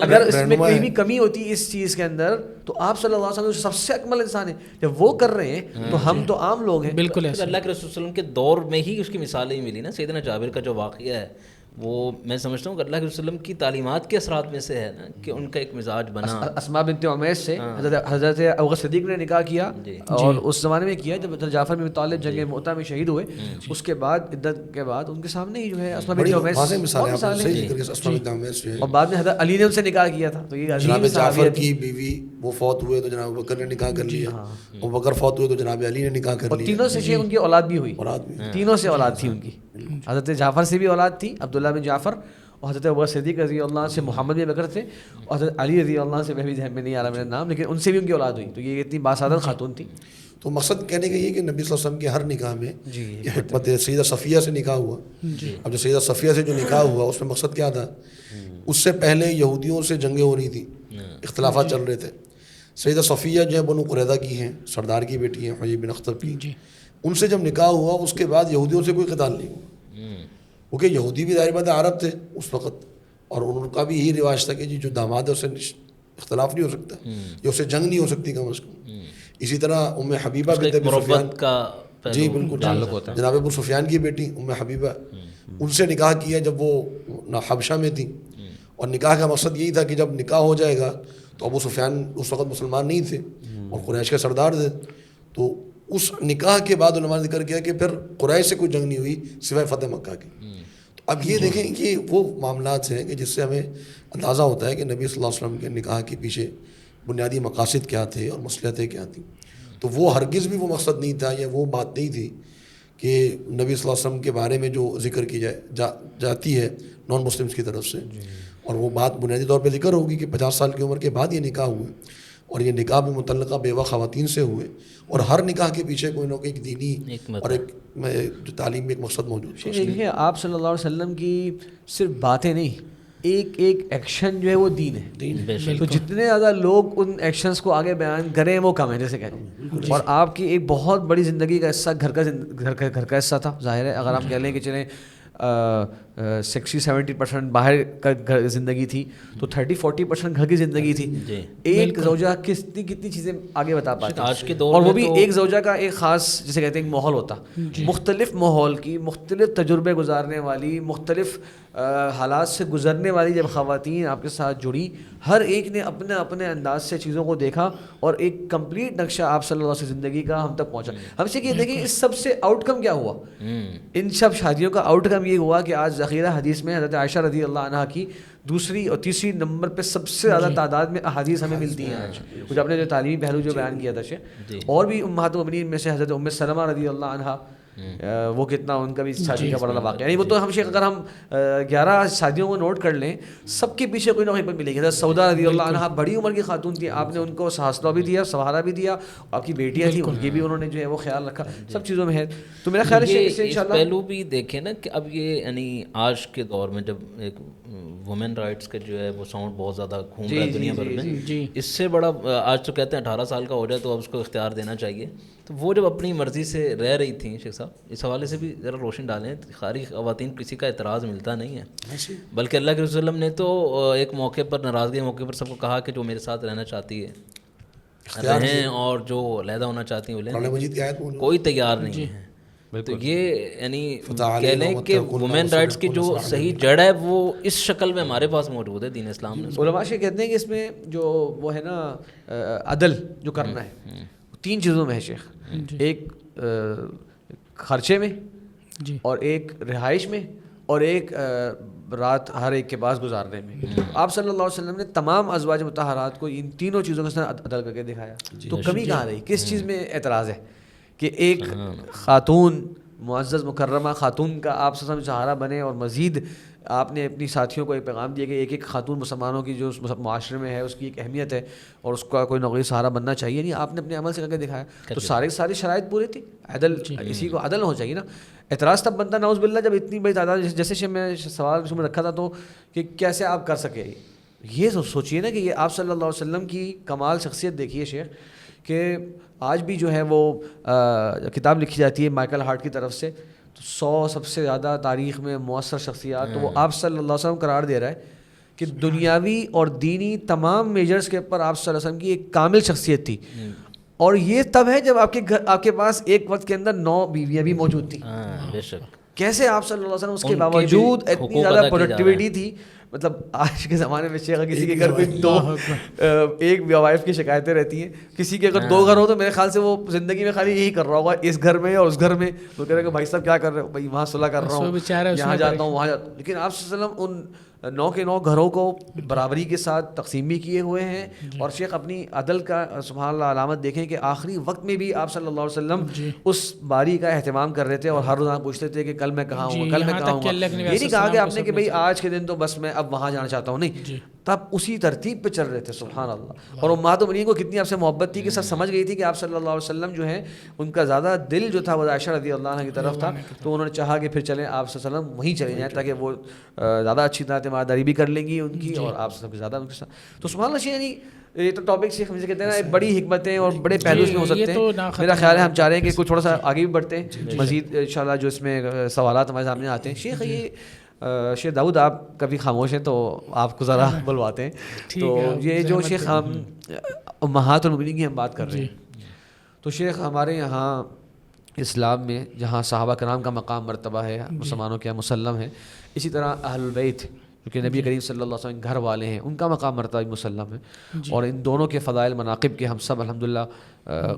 اگر اس میں کوئی بھی کمی ہوتی اس چیز کے اندر تو آپ صلی اللہ علیہ وسلم سب سے اکمل انسان ہیں. جب وہ کر رہے ہیں تو ہم تو عام لوگ ہیں. بالکل اللہ کے رسول صلی اللہ علیہ وسلم کے دور میں ہی اس کی مثالیں ہی ملی نا. سیدنا جابر کا جو واقعہ ہے وہ میں سمجھتا ہوں کہ اللہ کے وسلم کی تعلیمات کے اثرات میں سے ہے نا کہ ان کا ایک مزاج بنا. اسماء بنت عمیس سے حضرت ابوبکر صدیق نے نکاح کیا اور اس زمانے میں کیا جب حضرت جعفر بن ابی طالب جنگ مؤتہ میں شہید ہوئے. اس کے بعد عدت کے بعد ان کے سامنے ہی جو ہے اسماء بنت عمیس اور بعد میں حضرت علی نے ان سے نکاح کیا تھا. تو یہ جناب جعفر کی بیوی وہ فوت ہوئے تو جناب ابوبکر نے نکاح کر لیا، ابوبکر فوت ہوئے تو جناب علی نے نکاح کر لیا. اور تینوں سے ان کی اولاد بھی ہوئی، تینوں سے اولاد تھی ان کی. حضرت جعفر سے بھی اولاد تھی، عبداللہ بن جعفر، اور حضرت ابوبکر صدیق رضی اللہ عنہ سے محمد بن بکر تھے، اور حضرت علی رضی اللہ عنہ سے بھی ذہن میں نہیں آ رہا میرا نام، لیکن ان سے بھی ان کی اولاد ہوئی. تو یہ اتنی باسعادت خاتون تھی. تو مقصد کہنے کا یہ کہ نبی صلی اللہ علیہ وسلم کے ہر نکاح میں یہ حکمت ہے. سیدہ صفیہ سے نکاح ہوا. اب جو سیدہ صفیہ سے جو نکاح ہوا اس میں مقصد کیا تھا؟ اس سے پہلے یہودیوں سے جنگیں ہو رہی تھی، اختلافات چل رہے تھے. سیدہ صفیہ جو ہے بنو قریظہ کی ہیں، سردار کی بیٹی ہیں حیی بن اخطب کی. ان سے جب نکاح ہوا اس کے بعد یہودیوں سے کوئی قتال نہیں ہوا، کیونکہ یہودی بھی ظاہر بات ہے عرب تھے اس وقت، اور ان کا بھی یہی رواج تھا کہ جی جو داماد ہے اس سے اختلاف نہیں ہو سکتا یا اس سے جنگ نہیں ہو سکتی کم از کم. اسی طرح ام حبیبہ بنت ابی سفیان کا جی بالکل جناب ابو سفیان کی بیٹی ام حبیبہ، ان سے نکاح کیا جب وہ حبشہ میں تھی. اور نکاح کا مقصد یہی تھا کہ جب نکاح ہو جائے گا تو ابو سفیان اس وقت مسلمان نہیں تھے اور قریش کے سردار تھے. تو اس نکاح کے بعد علماء نے ذکر کیا کہ پھر قریش سے کوئی جنگ نہیں ہوئی سوائے فتح مکہ کی. اب یہ دیکھیں کہ وہ معاملات ہیں کہ جس سے ہمیں اندازہ ہوتا ہے کہ نبی صلی اللہ علیہ وسلم کے نکاح کے پیچھے بنیادی مقاصد کیا تھے اور مصلحتیں کیا تھیں. تو وہ ہرگز بھی وہ مقصد نہیں تھا یا وہ بات نہیں تھی کہ نبی صلی اللہ علیہ وسلم کے بارے میں جو ذکر کی جاتی ہے نان مسلمس کی طرف سے، اور وہ بات بنیادی طور پہ ذکر ہوگی کہ 50 سال کی عمر کے بعد یہ نکاح ہوئے، اور یہ نکاح بھی متعلقہ بیوہ خواتین سے ہوئے، اور ہر نکاح کے پیچھے کوئی نہ کوئی ایک دینی اور ایک جو تعلیم میں ایک مقصد موجود ہے۔ دیکھیے آپ صلی اللہ علیہ وسلم کی صرف باتیں نہیں، ایک ایکشن جو ہے وہ دین ہے، تو جتنے زیادہ لوگ ان ایکشنز کو آگے بیان کریں وہ کم ہے، جیسے کہہ رہے ہیں۔ اور آپ کی ایک بہت بڑی زندگی کا حصہ گھر کا حصہ تھا، ظاہر ہے اگر آپ کہہ لیں کہ چلیں 60-70% باہر کا زندگی تھی تو 30-40% گھر کی زندگی تھی۔ ایک زوجہ کتنی چیزیں آگے بتا پاتی آج کے دور اور وہ میں بھی تو ایک زوجہ کا ایک خاص جسے کہتے ہیں ایک ماحول ہوتا، مختلف ماحول کی، مختلف تجربے گزارنے والی، مختلف حالات سے گزرنے والی جب خواتین آپ کے ساتھ جڑی، ہر ایک نے اپنے اپنے انداز سے چیزوں کو دیکھا اور ایک کمپلیٹ نقشہ آپ صلی اللہ علیہ وسلم زندگی کا ہم تک پہنچا۔ ہم سے یہ دیکھیں اس سب سے آؤٹ کم کیا ہوا، ان سب شادیوں کا آؤٹ کم یہ ہوا کہ آج ذخیرہ حدیث میں حضرت عائشہ رضی اللہ عنہا کی دوسری اور تیسری نمبر پہ سب سے زیادہ تعداد میں احادیث ہمیں ملتی ہیں آج، کچھ آپ نے جو تعلیمی پہلو جو بیان کیا تھا اور بھی امہات المؤمنین میں سے حضرت ام سلمہ رضی اللہ عنہا، وہ کتنا ان کا بھی شادی کا بڑا واقعہ، یعنی وہ تو ہم شیخ اگر ہم 11 شادیوں کو نوٹ کر لیں سب کے پیچھے کوئی نہ کوئی ملے گی۔ حضرت سودا رضی اللہ عنہا بڑی عمر کی خاتون تھی، آپ نے ان کو حوصلہ بھی دیا، سہارا بھی دیا، آپ کی بیٹیاں تھیں ان کی بھی انہوں نے جو ہے وہ خیال رکھا، سب چیزوں میں ہے۔ تو میرا خیال ہے کہ انشاءاللہ پہلو بھی دیکھیں نا کہ اب یہ یعنی آج کے دور میں جب ایک وومن رائٹس کا جو ہے وہ ساؤنڈ بہت زیادہ گھوم رہا ہے دنیا بھر میں، اس سے بڑا آج تو کہتے ہیں 18 سال کا ہو جائے تو اب اس کو اختیار دینا چاہیے، تو وہ جب اپنی مرضی سے رہ رہی تھیں، شیخ صاحب اس حوالے سے بھی ذرا روشن ڈالیں، خالی خواتین کسی کا اعتراض ملتا نہیں ہے، بلکہ اللہ کے رسول نے تو ایک موقع پر ناراضگی کے موقع پر سب کو کہا کہ جو میرے ساتھ رہنا چاہتی ہے رہیں اور جو علیحدہ ہونا چاہتی ہیں قرآن مجید کی آیت کوئی تیار نہیں ہے۔ تو یہ یعنی کہہ لیں کہ وومن رائٹس کی جو صحیح جڑ ہے وہ اس شکل میں ہمارے پاس موجود ہے دین اسلام میں۔ علماء سے کہتے ہیں کہ اس میں جو وہ ہے نا عدل جو کرنا ہے 3 چیزوں میں ہے شیخ، ایک خرچے میں اور ایک رہائش میں اور ایک رات ہر ایک کے پاس گزارنے میں۔ آپ صلی اللہ علیہ وسلم نے تمام ازواج مطہرات کو ان تینوں چیزوں کے ساتھ عدل کر کے دکھایا، تو کمی کہاں رہی، کس چیز میں اعتراض ہے کہ ایک خاتون معزز مکرمہ خاتون کا آپ صلی اللہ علیہ وسلم سہارا بنے، اور مزید آپ نے اپنی ساتھیوں کو ایک پیغام دیا کہ ایک ایک خاتون مسلمانوں کی جو معاشرے میں ہے اس کی ایک اہمیت ہے اور اس کا کوئی نہ کوئی سہارا بننا چاہیے، یعنی آپ نے اپنے عمل سے کر کے دکھایا، تو ساری شرائط پوری تھی، عدل اسی کو عدل ہو چاہیے نا۔ اعتراض تب بنتا نعوذ باللہ جب اتنی بڑی تعداد، جیسے میں سوال میں رکھا تھا تو کہ کیسے آپ کر سکے، یہ سوچیے نا کہ یہ آپ صلی اللہ علیہ وسلم کی کمال شخصیت دیکھیے شیخ، کہ آج بھی جو ہے وہ کتاب لکھی جاتی ہے مائیکل ہارٹ کی طرف سے، تو 100 سب سے زیادہ تاریخ میں مؤثر شخصیات، تو وہ آپ صلی اللہ علیہ وسلم قرار دے رہا ہے کہ دنیاوی اور دینی تمام میجرز کے اوپر آپ صلی اللہ علیہ وسلم کی ایک کامل شخصیت تھی، اور یہ تب ہے جب آپ کے پاس ایک وقت کے اندر 9 بیویاں بھی موجود تھیں۔ بے شک کیسے آپ صلی اللہ علیہ وسلم اس کے باوجود اتنی زیادہ پروڈکٹیوٹی تھی، مطلب آج کے زمانے میں شیخ کسی کے گھر میں ایک وائف کی شکایتیں رہتی ہیں، کسی کے اگر 2 گھر ہو تو میرے خیال سے وہ زندگی میں خالی یہی کر رہا ہوگا، اس گھر میں اور اس گھر میں، تو کہہ رہے کہ بھائی صاحب کیا کر رہے ہو، بھائی وہاں صلح کر رہا ہوں، یہاں جاتا ہوں وہاں جاتا ہوں، لیکن آپ صلی اللہ علیہ وسلم ان 9 کے 9 گھروں کو برابری کے ساتھ تقسیم بھی کیے ہوئے ہیں، اور شیخ اپنی عدل کا سبحان اللہ علامت دیکھیں کہ آخری وقت میں بھی آپ صلی اللہ علیہ وسلم اس باری کا اہتمام کر رہے تھے، اور ہر روز آپ پوچھتے تھے کہ کل میں کہاں ہوں، کل میں کہاں ہوں، یہ نہیں کہا کہ آپ نے کہ بھائی آج کے دن تو بس میں اب وہاں جانا چاہتا ہوں، نہیں، تب اسی ترتیب پہ چل رہے تھے سبحان اللہ۔ اور امہات المؤمنین کو کتنی آپ سے محبت تھی کہ سب سمجھ گئی تھی کہ آپ صلی اللہ علیہ وسلم جو ہیں ان کا زیادہ دل جو تھا وہ عائشہ رضی اللہ عنہ کی طرف تھا، تو انہوں نے چاہا کہ پھر چلیں آپ صلی اللہ علیہ وسلم وہیں چلے جائیں تاکہ وہ زیادہ اچھی طرح تیمارداری بھی کر لیں گی ان کی، اور آپ سب زیادہ ان کے ساتھ، تو سبحان اللہ۔ یعنی یہ تو ٹاپک شیخ مجھے کہتے ہیں نا بڑی حکمتیں اور بڑے پہلو میں ہو سکتے ہیں، میرا خیال ہے ہم چاہ رہے ہیں کہ کچھ تھوڑا سا آگے بھی بڑھتے ہیں مزید انشاءاللہ، جو اس میں سوالات ہمارے سامنے آتے ہیں۔ شیخ یہ شیخ داؤد آپ کبھی خاموش ہیں تو آپ کو ذرا بلواتے ہیں، تو یہ جو شیخ ہم امہات المؤمنین کی ہم بات کر رہے ہیں، تو شیخ ہمارے یہاں اسلام میں جہاں صحابہ کرام کا مقام مرتبہ ہے، مسلمانوں کے یہاں مسلم ہے، اسی طرح اہل البیت جو کہ نبی کریم صلی اللہ علیہ وسلم گھر والے ہیں ان کا مقام مرتبہ مسلم ہے، اور ان دونوں کے فضائل مناقب کے ہم سب الحمدللہ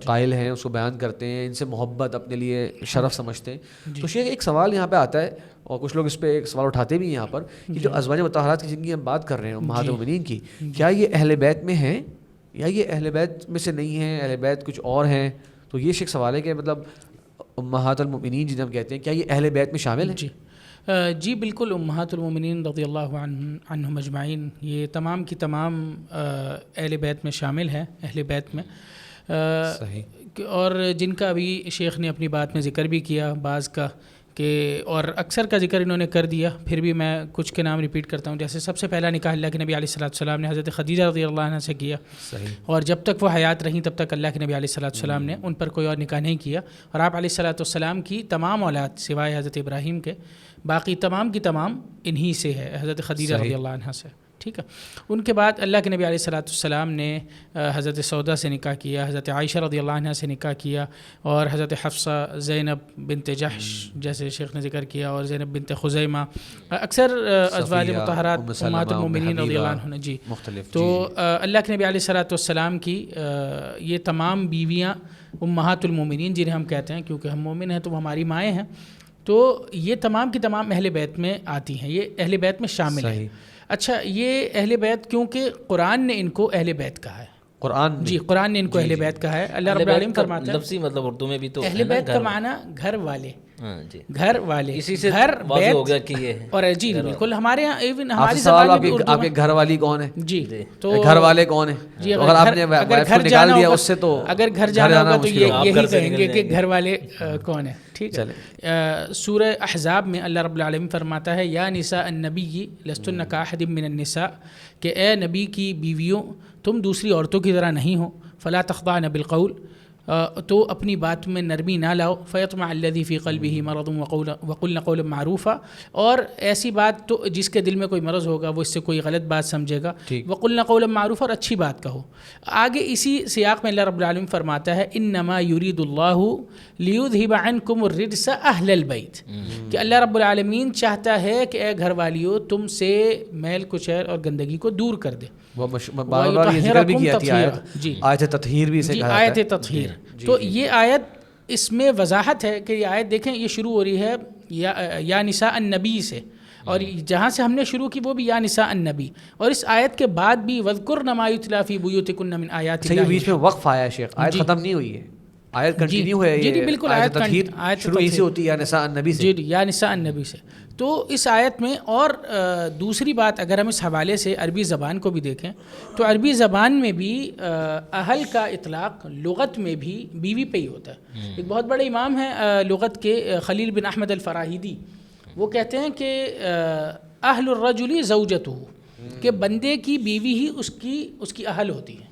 قائل ہیں، اس کو بیان کرتے ہیں، ان سے محبت اپنے لیے شرف سمجھتے ہیں۔ تو شیخ ایک سوال یہاں پہ آتا ہے، اور کچھ لوگ اس پہ ایک سوال اٹھاتے بھی ہیں یہاں پر، کہ جو ازواج مطہرات کی جن کی ہم بات کر رہے ہیں امہات المؤمنین کی، کیا یہ اہل بیت میں ہیں یا یہ اہل بیت میں سے نہیں ہیں، اہل بیت کچھ اور ہیں؟ تو یہ شیخ سوال ہے کہ مطلب امہات المؤمنین جنہیں ہم کہتے ہیں، کیا یہ اہل بیت میں شامل ہیں؟ جی بالکل، امہات المومنین رضی اللہ عنہم اجمعین یہ تمام کی تمام اہل بیت میں شامل ہیں، اہل بیت میں صحیح، اور جن کا ابھی شیخ نے اپنی بات میں ذکر بھی کیا بعض کا، کہ اور اکثر کا ذکر انہوں نے کر دیا، پھر بھی میں کچھ کے نام ریپیٹ کرتا ہوں. جیسے سب سے پہلا نکاح اللہ کے نبی علیہ الصلوۃ والسلام نے حضرت خدیجہ رضی اللہ عنہ سے کیا، صحیح، اور جب تک وہ حیات رہیں تب تک اللہ کے نبی علیہ الصلوۃ والسلام نے ان پر کوئی اور نکاح نہیں کیا. اور آپ علیہ الصلوۃ والسلام کی تمام اولاد سوائے حضرت ابراہیم کے باقی تمام کی تمام انہی سے ہے، حضرت خدیجہ رضی اللہ عنہ سے. ٹھیک ہے. ان کے بعد اللہ کے نبی علیہ الصلوۃ والسلام نے حضرت سودا سے نکاح کیا، حضرت عائشہ رضی اللہ عنہ سے نکاح کیا، اور حضرت حفصہ، زینب بنت جحش جیسے شیخ نے ذکر کیا، اور زینب بنت خزیمہ، اکثر ازواج مطہرات امہات المومنین رضی اللہ عنہ. جی مختلف. تو اللہ کے نبی علیہ الصلوۃ والسلام کی یہ تمام بیویاں امہات المومنین جنہیں ہم کہتے ہیں، کیونکہ ہم مومن ہیں تو وہ ہماری مائیں ہیں، تو یہ تمام کی تمام اہل بیت میں آتی ہیں، یہ اہل بیت میں شامل ہیں. اچھا، یہ اہل بیت کیونکہ قرآن نے ان کو اہل بیت کہا ہے، قرآن نے ان کو اہل بیت کہا ہے. اللہ رب العالمین فرماتا ہے لفظی مطلب اردو میں بھی تو اہل بیت کا معنی گھر والے، جی گھر والے، اسی سے گھر واضح ہو گیا کہ یہ اور جی بالکل ہمارے یہاں ایون ہماری سوال زبان میں بھی آپ کے گھر والی کون ہے؟ جی تو گھر والے کون ہیں؟ جی اگر آپ نے وائف کو نکال دیا اس سے تو اگر گھر جانا ہوگا تو یہی کہیں گے کہ گھر والے کون ہیں. ٹھیک ہے. سورہ احزاب میں اللہ رب العالمین فرماتا ہے یا نساء النبی لستن کاحد من النساء، کہ اے نبی کی بیویوں تم دوسری عورتوں کی طرح نہیں ہو. فلا تخضعن بالقول، تو اپنی بات میں نرمی نہ لاؤ. فیطمع الذی فی قلبہ مرض وقلن قولا معروفا، اور ایسی بات تو جس کے دل میں کوئی مرض ہوگا وہ اس سے کوئی غلط بات سمجھے گا. وقلن قولا معروفا، اور اچھی بات کہو. آگے اسی سیاق میں اللہ رب العالمین فرماتا ہے انما یرید اللہ لیذھب عنکم الرجس اہل البیت، کہ اللہ رب العالمین چاہتا ہے کہ اے گھر والیو تم سے میل کچیل اور گندگی کو دور کر دے. وہ بار بار یہ ذکر بھی کیا تھی آیت تطہیر بھی اسے کہا جاتا ہے. آیت تطہیر. تو یہ آیت اس میں وضاحت ہے کہ یہ آیت دیکھیں یہ شروع ہو رہی ہے یا نساء النبی سے، اور جہاں سے ہم نے شروع کی وہ بھی یا نساء النبی، اور اس آیت کے بعد بھی وَاذْكُرْنَ مَا يُتْلَىٰ فِي بُيُوتِكُنَّ مِنْ آیَاتِ اللَّهِ. بیچ میں وقف آیا ہے شیخ، آیت ختم نہیں ہوئی ہے، آیت کنٹینیو ہے. جی بالکل، آیت تطہیر شروع ہی سے ہوتی ہے یا نساء النبی سے. جی یا نساء النبی سے. تو اس آیت میں اور دوسری بات اگر ہم اس حوالے سے عربی زبان کو بھی دیکھیں تو عربی زبان میں بھی اہل کا اطلاق لغت میں بھی بیوی پہ ہی ہوتا ہے. ایک بہت بڑے امام ہیں لغت کے، خلیل بن احمد الفراہیدی، وہ کہتے ہیں کہ اہل الرجل زوجتہ، کہ بندے کی بیوی ہی اس کی اہل ہوتی ہے.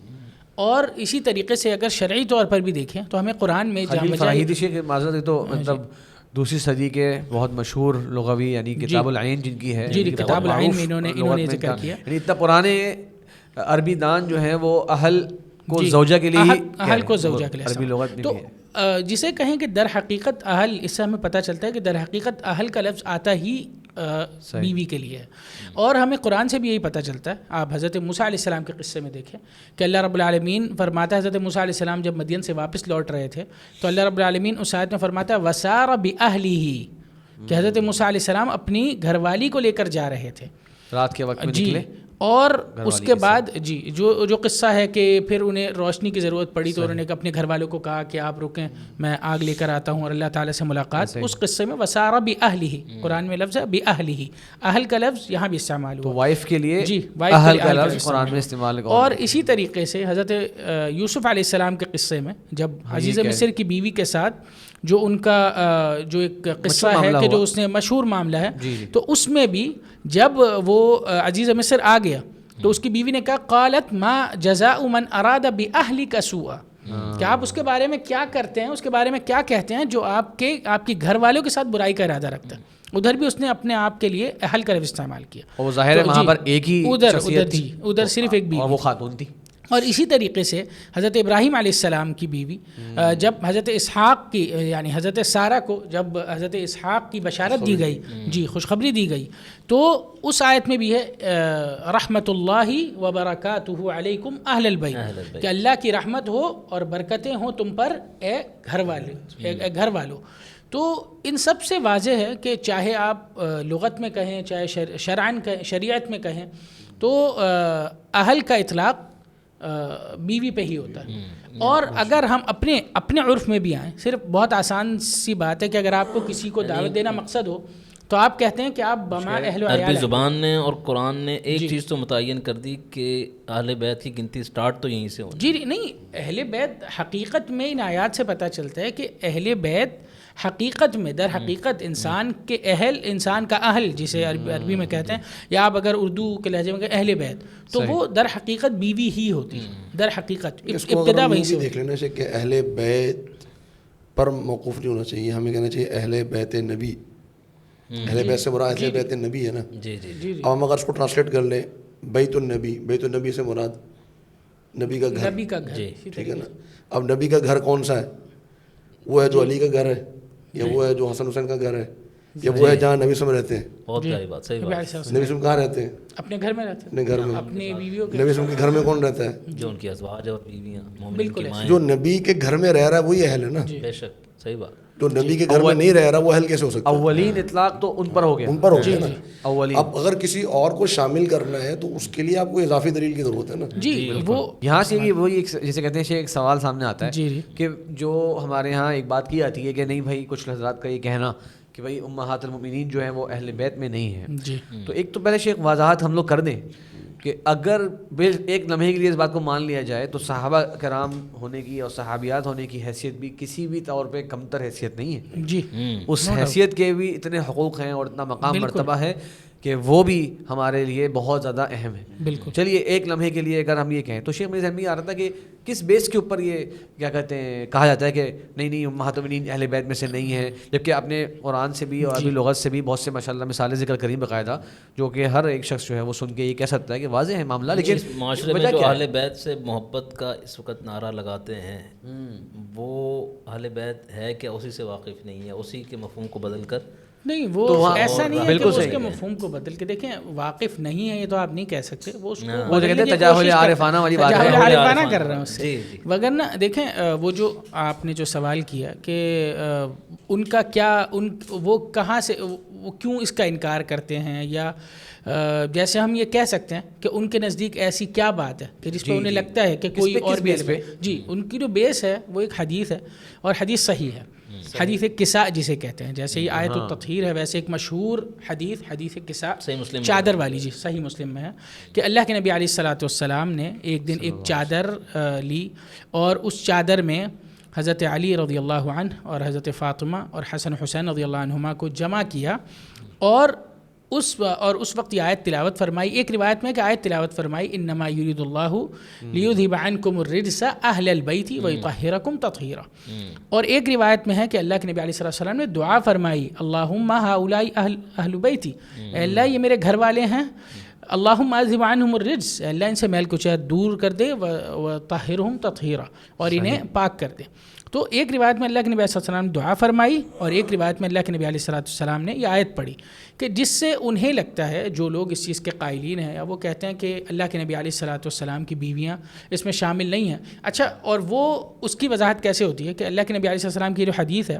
اور اسی طریقے سے اگر شرعی طور پر بھی دیکھیں تو ہمیں قرآن میں خلیل فراہیدی شیخ معذرت تو مطلب دوسری صدی کے بہت مشہور لغوی، یعنی کتاب العین جن کی ہے، جی کتاب العین میں انہوں نے ذکر کیا، یعنی اتنا پرانے عربی دان جو ہیں وہ اہل کو زوجہ کے لیے، اہل کو زوجہ کے لیے عربی لغت میں تو جسے کہیں کہ در حقیقت اہل، اس سے ہمیں پتہ چلتا ہے کہ در حقیقت اہل کا لفظ آتا ہی بیوی کے لیے ہے. اور ہمیں قرآن سے بھی یہی پتہ چلتا ہے. آپ حضرت موسیٰ علیہ السلام کے قصے میں دیکھیں کہ اللہ رب العالمین فرماتا ہے، حضرت موسیٰ علیہ السلام جب مدین سے واپس لوٹ رہے تھے تو اللہ رب العالمین اس آیت میں فرماتا ہے وَسَارَ بِأَهْلِهِ، کہ حضرت موسیٰ علیہ السلام اپنی گھر والی کو لے کر جا رہے تھے رات کے وقت میں نکلے. اور اس کے بعد جو قصہ ہے کہ پھر انہیں روشنی کی ضرورت پڑی تو انہوں نے اپنے گھر والوں کو کہا کہ آپ رکیں، میں آگ لے کر آتا ہوں اور اللہ تعالیٰ سے ملاقات. اس قصے میں وسارہ بِأَهْلِهِ، قرآن میں لفظ ہے بِأَهْلِهِ، اہل کا لفظ یہاں بھی استعمال ہوا. تو وائف کے لیے اہل کا لفظ قرآن میں استعمال ہوا. اور اسی طریقے سے حضرت یوسف علیہ السلام کے قصے میں جب عزیز مصر کی بیوی کے ساتھ جو ان کا جو ایک قصہ ہے کہ جو اس نے مشہور معاملہ ہے، تو اس میں بھی جب وہ عزیز مصر آ گیا تو اس کی بیوی نے کہا قالت ما جزاء من اراد باہلک سوءا، کہ آپ اس کے بارے میں کیا کرتے ہیں، اس کے بارے میں کیا کہتے ہیں جو آپ کی گھر والوں کے ساتھ برائی کا ارادہ رکھتا ہے. ادھر بھی اس نے اپنے آپ کے لیے اہل کا لفظ استعمال کیا. اور ظاہر ہے وہاں پر ایک ہی شخصیت تھی، ادھر صرف ایک بیوی، اور وہ خاتون تھی. اور اسی طریقے سے حضرت ابراہیم علیہ السلام کی بیوی جب حضرت اسحاق کی یعنی حضرت سارہ کو جب حضرت اسحاق کی بشارت دی گئی، خوشخبری دی گئی، تو اس آیت میں بھی ہے رحمت اللہ وبرکاتہ علیکم اہل البیت، کہ اللہ کی رحمت ہو اور برکتیں ہوں تم پر اے گھر والو. تو ان سب سے واضح ہے کہ چاہے آپ لغت میں کہیں چاہے شرعاً شریعت میں کہیں تو اہل کا اطلاق بیوی پہ ہی ہوتا ہے. اور اگر ہم اپنے عرف میں بھی آئیں, صرف بہت آسان سی بات ہے کہ اگر آپ کو کسی کو دعوت دینا مقصد ہو تو آپ کہتے ہیں کہ آپ بما اہل و عیال. عربی زبان نے اور قرآن نے ایک چیز تو متعین کر دی کہ اہل بیت کی گنتی سٹارٹ تو یہیں سے ہونی. جی نہیں, اہل بیت حقیقت میں ان آیات سے پتہ چلتا ہے کہ اہل بیت حقیقت میں در حقیقت انسان کے اہل, انسان کا اہل جسے عربی میں کہتے ہیں, یا آپ اگر اردو کے لہجے میں کہیں اہل بیت, تو وہ در حقیقت بیوی ہی ہوتی ہے. در حقیقت ابتدا وہیں سے دیکھ لینا چاہیے کہ اہل بیت پر موقوف نہیں ہونا چاہیے, ہمیں کہنا چاہیے اہل بیت نبی. اہل بیت سے مراد اہل بیت نبی ہے نا. جی جی جی. اب ہم اگر اس کو ٹرانسلیٹ کر لیں بیت النبی, بیت النبی سے مراد نبی کا گھر. نبی کا گھر, ٹھیک ہے نا. اب نبی کا گھر کون سا ہے؟ وہ ہے جو علی کا گھر ہے, یا وہ ہے جو حسن حسین کا گھر ہے, یا وہ ہے جہاں نبی صلی اللہ علیہ وسلم رہتے ہیں. بہت پیاری بات, صحیح بات. نبی صلی اللہ علیہ وسلم کہاں رہتے ہیں؟ اپنے گھر میں رہتے ہیں, اپنے گھر میں. اپنی بیویوں کے. نبی صلی اللہ علیہ وسلم کے گھر میں کون رہتا ہے؟ جو ان کی ازواج اور بیویاں مومنین کی مائیں. جو نبی کے گھر میں رہ رہا ہے وہی اہل ہے نا. بے شک, صحیح بات. جو نبی کے گھر میں نہیں رہ رہا وہ اہل کیسے ہو سکتا ہے؟ اولین اطلاق تو ان پر ہو گیا, ان پر ہو گیا نا. اولین. اب اگر کسی اور کو شامل کرنا ہے تو اس کے لیے آپ کو اضافی دلیل کی ضرورت ہے نا. جی وہ یہاں سے یہ وہی جیسے کہتے ہیں ایک سوال سامنے آتا ہے جی کہ جو ہمارے ہاں ایک بات کی جاتی ہے کہ نہیں بھائی, کچھ حضرات کا یہ کہنا کہ بھائی امہات المؤمنین جو ہیں وہ اہل بیت میں نہیں ہیں. جی تو ایک تو پہلے شیخ وضاحت ہم لوگ کر دیں کہ اگر ایک لمحے کے لیے اس بات کو مان لیا جائے تو صحابہ کرام ہونے کی اور صحابیات ہونے کی حیثیت بھی کسی بھی طور پہ کمتر حیثیت نہیں ہے. جی اس حیثیت کے بھی اتنے حقوق ہیں اور اتنا مقام مرتبہ ہے کہ وہ بھی ہمارے لیے بہت زیادہ اہم ہے. بالکل. چلیے ایک لمحے کے لیے اگر ہم یہ کہیں تو شیخ میرے ذہن میں آ رہا تھا کہ کس بیس کے اوپر یہ کیا کہتے ہیں کہا جاتا ہے کہ نہیں امہات المؤمنین اہل بیت میں سے نہیں ہیں, جبکہ آپ نے قرآن سے بھی اور عربی لغت سے بھی بہت سے ماشاءاللہ مثالیں ذکر کریں باقاعدہ, جو کہ ہر ایک شخص جو ہے وہ سن کے یہ کہہ سکتا ہے کہ واضح ہے معاملہ. لیکن معاشرے میں جو اہل بیت سے محبت کا اس وقت نعرہ لگاتے ہیں وہ اہل بیت ہے کہ اسی سے واقف نہیں ہے, اسی کے مفہوم کو بدل کر. نہیں وہ ایسا نہیں ہے کہ اس کے مفہوم کو بدل کے دیکھیں. واقف نہیں ہے یہ تو آپ نہیں کہہ سکتے, وہ اس کو کہتے ہیں تجاہل عارفانہ والی بات ہے, تجاہل عارفانہ کر رہے ہیں اس سے. وگرنہ دیکھیں وہ جو آپ نے جو سوال کیا کہ ان کا کیا, وہ کہاں سے, وہ کیوں اس کا انکار کرتے ہیں, یا جیسے ہم یہ کہہ سکتے ہیں کہ ان کے نزدیک ایسی کیا بات ہے کہ جس پہ انہیں لگتا ہے کہ کوئی اور بیس پہ. جی ان کی جو بیس ہے وہ ایک حدیث ہے, اور حدیث صحیح ہے. حدیث کساء جسے کہتے ہیں, جیسے یہ آیت التطہیر ہے ویسے ایک مشہور حدیث کساء چادر والی, جی صحیح مسلم میں ہے کہ اللہ کے نبی علیہ الصلوۃ والسلام نے ایک دن ایک چادر لی, اور اس چادر میں حضرت علی رضی اللہ عنہ اور حضرت فاطمہ اور حسن حسین رضی اللہ عنہما کو جمع کیا, اور اس وقت یہ آیت تلاوت فرمائی. ایک روایت میں کہ آیت تلاوت فرمائی انما یرید اللہ لیذھب عنکم الرجس اہل البیت ویطہرکم تطہیرا. اور ایک روایت میں ہے کہ اللہ کے نبی علیہ الصلوۃ والسلام نے دعا فرمائی اللہم ہؤلاء اہل بیتی, اے اللہ یہ میرے گھر والے ہیں, اللہم اذھب عنہم الرجس, اے اللہ ان سے میل کچیل دور کر دے, وطہرہم تطہیرا, اور انہیں پاک کر دے. تو ایک روایت میں اللہ کے نبی علیہ السلام نے دعا فرمائی, اور ایک روایت میں اللہ کے نبی علیہ السلام نے یہ آیت پڑھی کہ جس سے انہیں لگتا ہے, جو لوگ اس چیز کے قائلین ہیں, یا وہ کہتے ہیں کہ اللہ کے نبی علیہ السلام کی بیویاں اس میں شامل نہیں ہیں. اچھا, اور وہ اس کی وضاحت کیسے ہوتی ہے کہ اللہ کے نبی علیہ السلام کی جو حدیث ہے,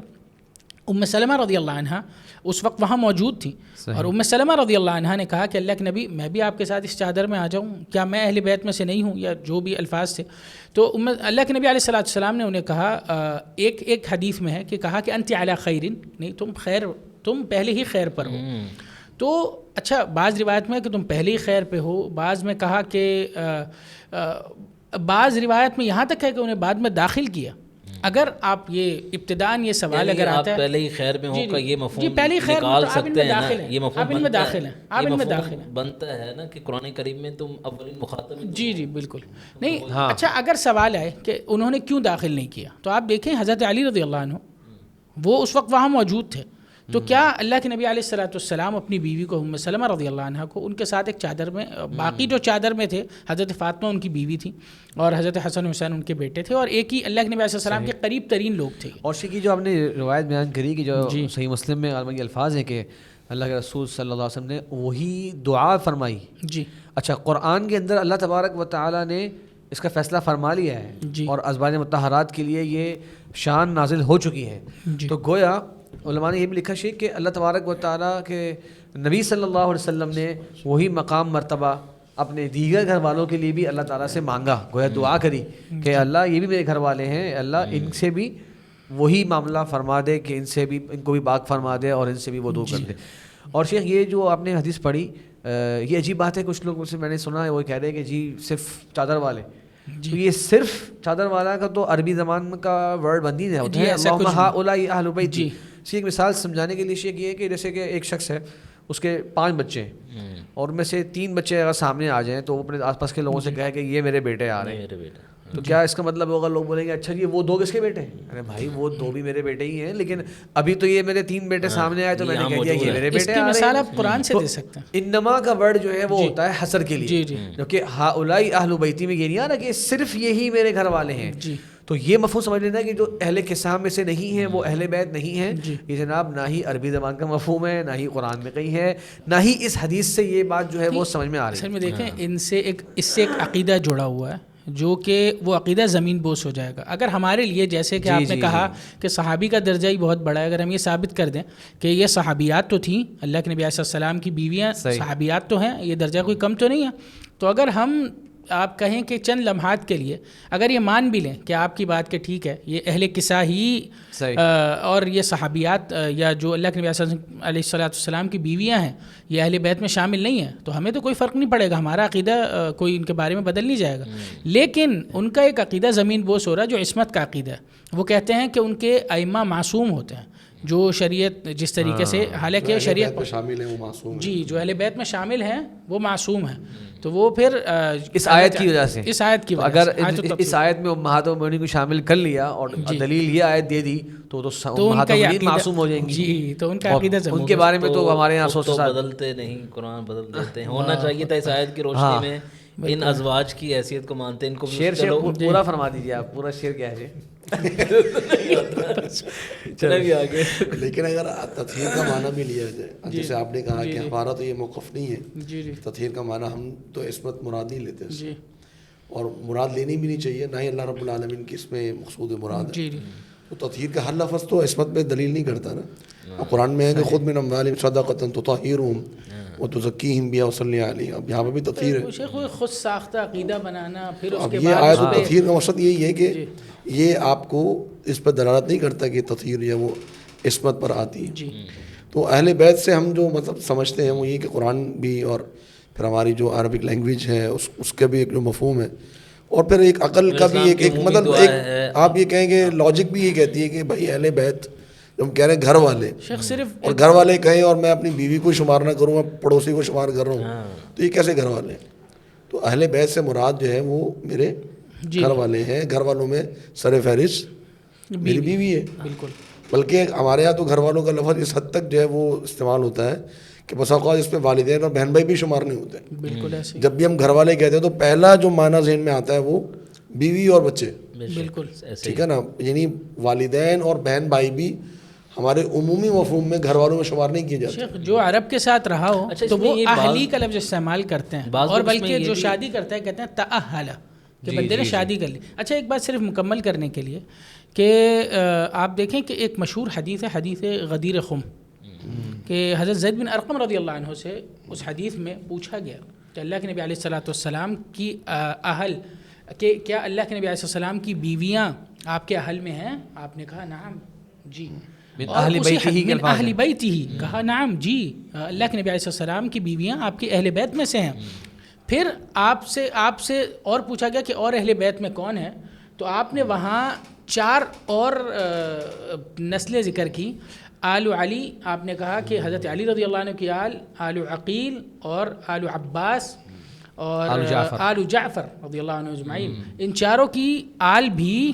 ام سلمہ رضی اللہ عنہ اس وقت وہاں موجود تھیں, اور ام سلمہ رضی اللہ عنہ نے کہا کہ اللہ کے نبی میں بھی آپ کے ساتھ اس چادر میں آ جاؤں, کیا میں اہل بیت میں سے نہیں ہوں, یا جو بھی الفاظ تھے. تو اللہ کے نبی علیہ السلام نے انہیں کہا, ایک حدیث میں ہے کہ کہا کہ انت علی خیر, نہیں تم پہلے ہی خیر پر ہو. تو اچھا, بعض روایت میں کہ تم پہلے ہی خیر پہ ہو, بعض میں کہا کہ بعض روایت میں یہاں تک ہے کہ انہیں بعد میں داخل کیا. اگر آپ یہ ابتداً یہ سوال اگر آتا ہے پہلے ہی خیر میں ہو کا یہ مفہوم پہلے خیر نکال سکتے ہیں نا, یہ آپ ان مفہوم میں داخل ہیں, آپ ان میں داخل ہیں, بنتا ہے نا کہ قرآن کریم میں تم اولین مخاطب. جی بالکل نہیں. اچھا, اگر سوال ہے کہ انہوں نے کیوں داخل نہیں کیا, تو آپ دیکھیں حضرت علی رضی اللہ عنہ وہ اس وقت وہاں موجود تھے, تو کیا اللہ کے نبی علیہ السلام اپنی بیوی کو ام سلمہ رضی اللہ عنہ کو ان کے ساتھ ایک چادر میں, باقی جو چادر میں تھے حضرت فاطمہ ان کی بیوی تھی, اور حضرت حسن حسین ان کے بیٹے تھے, اور ایک ہی اللہ کے نبی علیہ السلام کے قریب ترین لوگ تھے. اور شیخی جو ہم نے روایت بیان کری کہ جو صحیح مسلم میں علماء الفاظ ہیں کہ اللہ کے رسول صلی اللہ علیہ وسلم نے وہی دعا فرمائی. جی اچھا, قرآن کے اندر اللہ تبارک و تعالیٰ نے اس کا فیصلہ فرما لیا ہے, اور ازواج مطہرات کے لیے یہ شان نازل ہو چکی ہے. تو گویا علماء نے یہ بھی لکھا شیخ کہ اللہ تبارک و تعالیٰ کے نبی صلی اللہ علیہ وسلم نے وہی مقام مرتبہ اپنے دیگر گھر والوں کے لیے بھی اللہ تعالیٰ سے مانگا, گویا دعا کری کہ اللہ یہ بھی میرے گھر والے ہیں, اللہ ان سے بھی وہی معاملہ فرما دے کہ ان کو بھی پاک فرما دے اور ان سے بھی وہ دور کر دے. اور شیخ یہ جو آپ نے حدیث پڑھی یہ عجیب بات ہے, کچھ لوگ سے میں نے سنا ہے وہ کہہ رہے ہیں کہ جی صرف چادر والے, تو یہ صرف چادر والا کا تو عربی زبان کا ورڈ بند ہی نہیں ہوتا ہے, اللہم ہؤلاء اہل بیتی. اسی ایک مثال سمجھانے کے لیے شیخ یہ ہے کہ جیسے کہ ایک شخص ہے, اس کے 5 بچے ہیں اور ان میں سے 3 بچے اگر سامنے آ جائیں تو وہ اپنے آس پاس کے لوگوں سے کہے کہ یہ میرے بیٹے آ رہے ہیں, تو کیا اس کا مطلب ہوگا, لوگ بولیں گے اچھا جی وہ 2 کس کے بیٹے ہیں؟ ارے بھائی وہ 2 بھی میرے بیٹے ہی ہیں, لیکن ابھی تو یہ میرے 3 بیٹے سامنے آئے تو میں نے کہہ دیا یہ میرے بیٹے آ رہے ہیں. مثال آپ قرآن سے دے سکتے ہیں. انما کا ورڈ جو ہے وہ ہوتا ہے حصر کے لیے, کیونکہ ہؤلاء اہل بیتی میں یہ نہیں آ رہا کہ صرف یہی میرے گھر والے ہیں. تو یہ مفہوم سمجھ لینا کہ جو اہل قصہ میں سے نہیں ہیں وہ اہل بیت نہیں ہیں. یہ جناب نہ ہی عربی زبان کا مفہوم ہے, نہ ہی قرآن میں کہیں ہے, نہ ہی اس حدیث سے یہ بات جو ہے وہ سمجھ میں آ رہی ہے. اصل میں دیکھیں اس سے ایک عقیدہ جڑا ہوا ہے جو کہ وہ عقیدہ زمین بوس ہو جائے گا. اگر ہمارے لیے جیسے کہ آپ نے کہا کہ صحابی کا درجہ ہی بہت بڑا ہے, اگر ہم یہ ثابت کر دیں کہ یہ صحابیات تو تھیں, اللہ کے نبی علیہ السلام کی بیویاں صحابیات تو ہیں, یہ درجہ کوئی کم تو نہیں ہے, تو اگر ہم آپ کہیں کہ چند لمحات کے لیے اگر یہ مان بھی لیں کہ آپ کی بات کہ ٹھیک ہے یہ اہل قصہ ہی اور یہ صحابیات یا جو اللہ کے نبی علیہ السلام کی بیویاں ہیں یہ اہل بیت میں شامل نہیں ہیں, تو ہمیں تو کوئی فرق نہیں پڑے گا, ہمارا عقیدہ کوئی ان کے بارے میں بدل نہیں جائے گا. لیکن ان کا ایک عقیدہ زمین بوس ہو رہا ہے جو عصمت کا عقیدہ ہے. وہ کہتے ہیں کہ ان کے ائمہ معصوم ہوتے ہیں, جو شریعت جس طریقے سے حالانکہ شریعت میں شامل ہیں وہ معصوم جی جو اہل بیت میں شامل ہیں وہ معصوم ہیں. تو وہ پھر اس آیت کی وجہ سے, اس آیت کی وجہ اگر سے اس آیت میں امہات المؤمنین کو شامل کر لیا اور دلیل یہ آیت دے دی تو امہات المؤمنین معصوم ہو جائیں گی. جی تو ان کا عقیدہ ان کے بارے میں تو ہمارے یہاں سوچ بدلتے نہیں, قرآن بدل دیتے ہیں. ہونا چاہیے تھا اس آیت کی روشنی میں ان ازواج کی حیثیت کو مانتے ہیں. ان کو شعر پورا فرما دیجیے آپ, پورا شعر کیا ہے. لیکن اگر تطہیر کا معنی بھی لیا جائے, جیسے آپ نے کہا کہ ہمارا تو یہ موقف نہیں ہے, تطہیر کا معنی ہم تو عصمت مراد ہی لیتے ہیں, اور مراد لینی بھی نہیں چاہیے, نہ ہی اللہ رب العالمین کی اس میں مقصود مراد ہے. تو تطہیر کا ہر لفظ تو عصمت پہ دلیل نہیں کرتا نا. قرآن میں ہے کہ خود من اموالہم صدقۃ تطہرہم وتزکیہم بہا وصلی علیہم. اب یہاں پہ بھی تطہیر ہے, شیخ خود ساختہ عقیدہ بنانا. پھر اس اب کے یہ بعد آیت تطہیر کا مقصد یہی ہے کہ یہ آپ کو اس پر دلالت نہیں کرتا کہ تطہیر یا وہ عصمت پر آتی ہے. تو اہل بیت سے ہم جو مطلب سمجھتے ہیں وہ یہ کہ قرآن بھی اور پھر ہماری جو عربک لینگویج ہے اس کا بھی ایک جو مفہوم ہے, اور پھر ایک عقل کا بھی ایک مطلب ایک آپ یہ کہیں گے لاجک بھی یہ کہتی ہے کہ بھائی اہل بیت ہم کہہ رہے ہیں گھر والے, اور گھر والے کہیں اور میں اپنی بیوی کو شمار نہ کروں, میں پڑوسی کو شمار کر رہا ہوں, تو یہ کیسے گھر والے ہیں؟ تو اہل بیت سے مراد جو ہے وہ میرے گھر والے ہیں. گھر والوں میں سر فہرست میری بیوی ہے. بالکل, بلکہ ہمارے یہاں تو گھر والوں کا لفظ اس حد تک جو ہے وہ استعمال ہوتا ہے کہ بسا اوقات اس پہ والدین اور بہن بھائی بھی شمار نہیں ہوتے. بالکل ایسے جب بھی ہم گھر والے کہتے ہیں تو پہلا جو معنی ذہن میں آتا ہے وہ بیوی اور بچے. بالکل ٹھیک ہے نا, یعنی والدین اور بہن بھائی بھی ہمارے عمومی مفہوم میں گھر والوں میں شمار نہیں کیے جاتے. جو عرب کے ساتھ رہا ہو تو وہ اہلی کا لفظ استعمال کرتے ہیں, اور بلکہ جو شادی کرتا ہے کہتے ہیں تأہل, کہ بندے نے شادی کر لی. اچھا ایک بات صرف مکمل کرنے کے لیے کہ آپ دیکھیں کہ ایک مشہور حدیث ہے, حدیث غدیر خم, کہ حضرت زید بن ارقم رضی اللہ عنہ سے اس حدیث میں پوچھا گیا کہ اللہ کے نبی علیہ السلام کی اہل کہ کیا اللہ کے نبی علیہ السلام کی بیویاں آپ کے اہل میں ہیں؟ آپ نے کہا نعم جی. من اہل بیت ہی کہا نعم جی, اللہ کے نبی علیہ السلام کی بیویاں آپ کے اہل بیت میں سے ہیں. پھر آپ سے اور پوچھا گیا کہ اور اہل بیت میں کون ہے, تو آپ نے وہاں 4 اور نسلیں ذکر کی. آل علی, آپ نے کہا کہ حضرت علی رضی اللہ عنہ کی آل عقیل اور آل عباس اور آل جعفر رضی اللہ عنہ اجمعین, ان چاروں کی آل بھی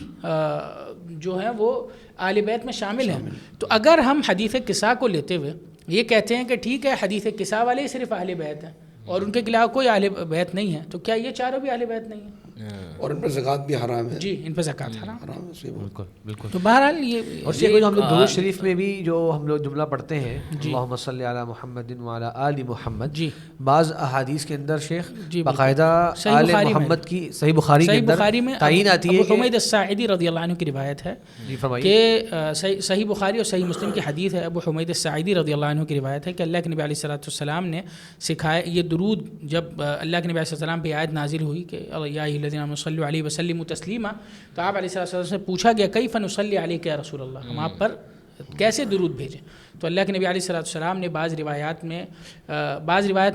جو ہیں وہ آل بیت میں شامل ہیں. تو اگر ہم حدیث قصہ کو لیتے ہوئے یہ کہتے ہیں کہ ٹھیک ہے حدیث قصہ والے ہی صرف اہل بیت ہیں اور ان کے خلاف کوئی اہل بیت نہیں ہے, تو کیا یہ چاروں بھی اہل بیت نہیں ہیں؟ اور ان پر زکوٰۃ بھی حرام ہے. جی ان پہ زکوٰۃ حرام. حرام ہے صحیح. بالکل بالکل. تو بہرحال یہ اور شیخ ہم لوگ درود شریف میں بھی جو ہم لوگ جملہ پڑھتے ہیں اللہم صلی علی محمد وعلی آل محمد, جی بعض احادیث کے اندر شیخ جی باقاعدہ آل محمد کی صحیح بخاری کے اندر تعین آتی ہے. ابو حمید الساعدی رضی اللہ عنہ کی روایت ہے جی فرمائیے کہ صحیح بخاری اور صحیح مسلم کی حدیث ہے. ابو حمید الساعدی رضی اللہ عنہ کی روایت ہے کہ اللہ کے نبی علیہ الصلوۃ والسلام نے سکھایا یہ درود. جب اللہ کے نبی علیہ السلام پہ آیت نازل ہوئی کہ یا ایھا الذین آمنوا صلوا علیہ وسلموا تسلیما, تو آپ علیہ الصلوۃ والسلام سے پوچھا گیا کیف نصلی علیک یا رسول اللہ, ہم آپ پر کیسے درود بھیجیں. تو اللہ کے نبی علیہ الصلوۃ والسلام نے بعض روایات میں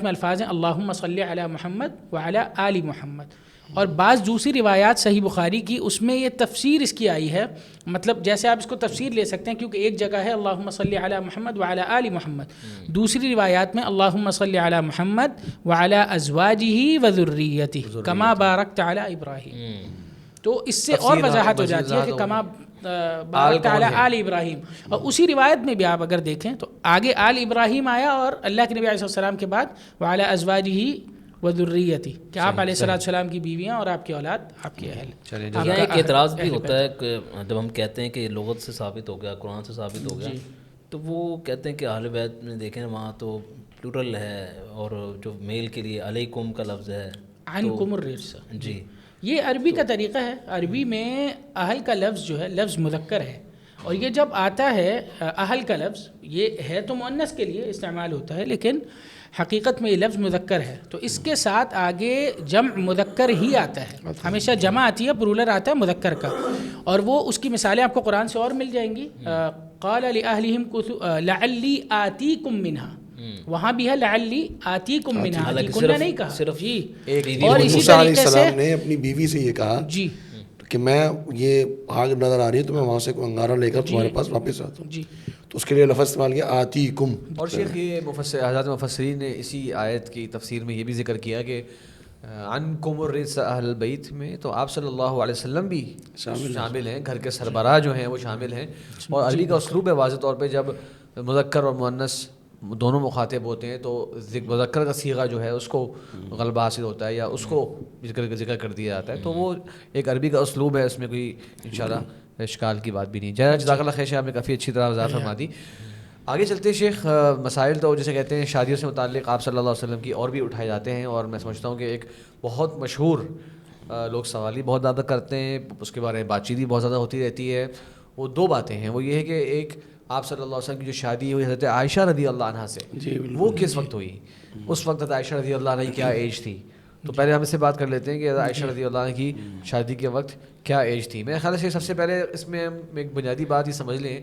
الفاظ ہیں اللہم صلی علی محمد وعلی آل محمد, اور بعض دوسری روایات صحیح بخاری کی اس میں یہ تفسیر اس کی آئی ہے. مطلب جیسے آپ اس کو تفسیر لے سکتے ہیں کیونکہ ایک جگہ ہے اللہم صلی علی محمد وعلی آل محمد, دوسری روایات میں اللہم صلی علی محمد وعلی ازواجہ وذریتہ کما بارکت علی ابراہیم. تو اس سے اور وضاحت ہو جاتی ہے کہ کما بارکت علی آل ابراہیم. اور اسی روایت میں بھی آپ اگر دیکھیں تو آگے آل ابراہیم آیا اور اللہ کے نبی علیہ السلام کے بعد وعلی ازواجہ وذریتی, کہ آپ علیہ الصلوۃ والسلام کی بیویاں اور آپ کی اولاد آپ کی اہل. یہاں ایک اعتراض بھی ہوتا ہے کہ جب ہم کہتے ہیں کہ لغت سے ثابت ہو گیا, قرآن سے ثابت ہو گیا, تو وہ کہتے ہیں کہ اہل بیت میں دیکھیں وہاں تو پلورل ہے, اور جو میل کے لیے علیکم کا لفظ ہے عنکم الرجس. جی یہ عربی کا طریقہ ہے. عربی میں اہل کا لفظ جو ہے لفظ مذکر ہے, اور یہ جب آتا ہے اہل کا لفظ یہ ہے تو مؤنث کے لیے استعمال ہوتا ہے, لیکن حقیقت میں یہ لفظ مذکر ہے. تو اس کے ساتھ آگے جمع مذکر ہی آتا ہے, ہمیشہ جمع آتی ہے, پلورل آتا ہے مذکر کا. اور وہ اس کی مثالیں آپ کو قرآن سے اور مل جائیں گی. قال لأهلهم لعلی آتیکم منہا, وہاں بھی ہے لعلی آتیکم منہا, آتیکم نے نہیں کہا صرف جی. اور موسیٰ علیہ السلام نے اپنی بیوی سے یہ کہا جی کہ میں یہ آگ نظر آ رہی ہے تو میں وہاں سے کوئی انگارہ لے کر تمہارے پاس واپس آتا ہوں, جی. تو اس کے لیے لفظ استعمال کیا آتیکم. اور شیخ یہ حضرات مفسرین نے اسی آیت کی تفسیر میں یہ بھی ذکر کیا کہ عنکم الرجس اہل البیت میں تو آپ صلی اللہ علیہ وسلم بھی شامل ہیں, گھر کے سربراہ جو ہیں وہ شامل ہیں. اور عربی کا اسلوب ہے واضح طور پہ جب مذکر اور مؤنث دونوں مخاطب ہوتے ہیں تو مذکر کا صیغہ جو ہے اس کو غلبہ حاصل ہوتا ہے یا اس کو ذکر کر دیا جاتا ہے. تو وہ ایک عربی کا اسلوب ہے, اس میں کوئی انشاءاللہ اشکال کی بات بھی نہیں. جزاک اللہ خیر, آپ نے کافی اچھی طرح وضاحت فرما دی. آگے چلتے ہیں شیخ, مسائل تو جیسے کہتے ہیں شادیوں سے متعلق آپ صلی اللہ علیہ وسلم کی اور بھی اٹھائے جاتے ہیں, اور میں سمجھتا ہوں کہ ایک بہت مشہور لوگ سوال ہی بہت زیادہ کرتے ہیں, اس کے بارے میں بات چیت بھی بہت زیادہ ہوتی رہتی ہے. وہ دو باتیں ہیں, وہ یہ ہے کہ ایک آپ صلی اللہ علیہ وسلم کی جو شادی ہوئی حضرت عائشہ رضی اللہ عنہا سے, وہ کس وقت ہوئی, اس وقت حضرت عائشہ رضی اللہ عنہ کی کیا ایج تھی. تو پہلے ہم اس سے بات کر لیتے ہیں کہ حضرت عائشہ رضی اللہ عنہ کی شادی کے وقت کیا ایج تھی. میرے خیال سے سب سے پہلے اس میں ہم ایک بنیادی بات یہ سمجھ لیں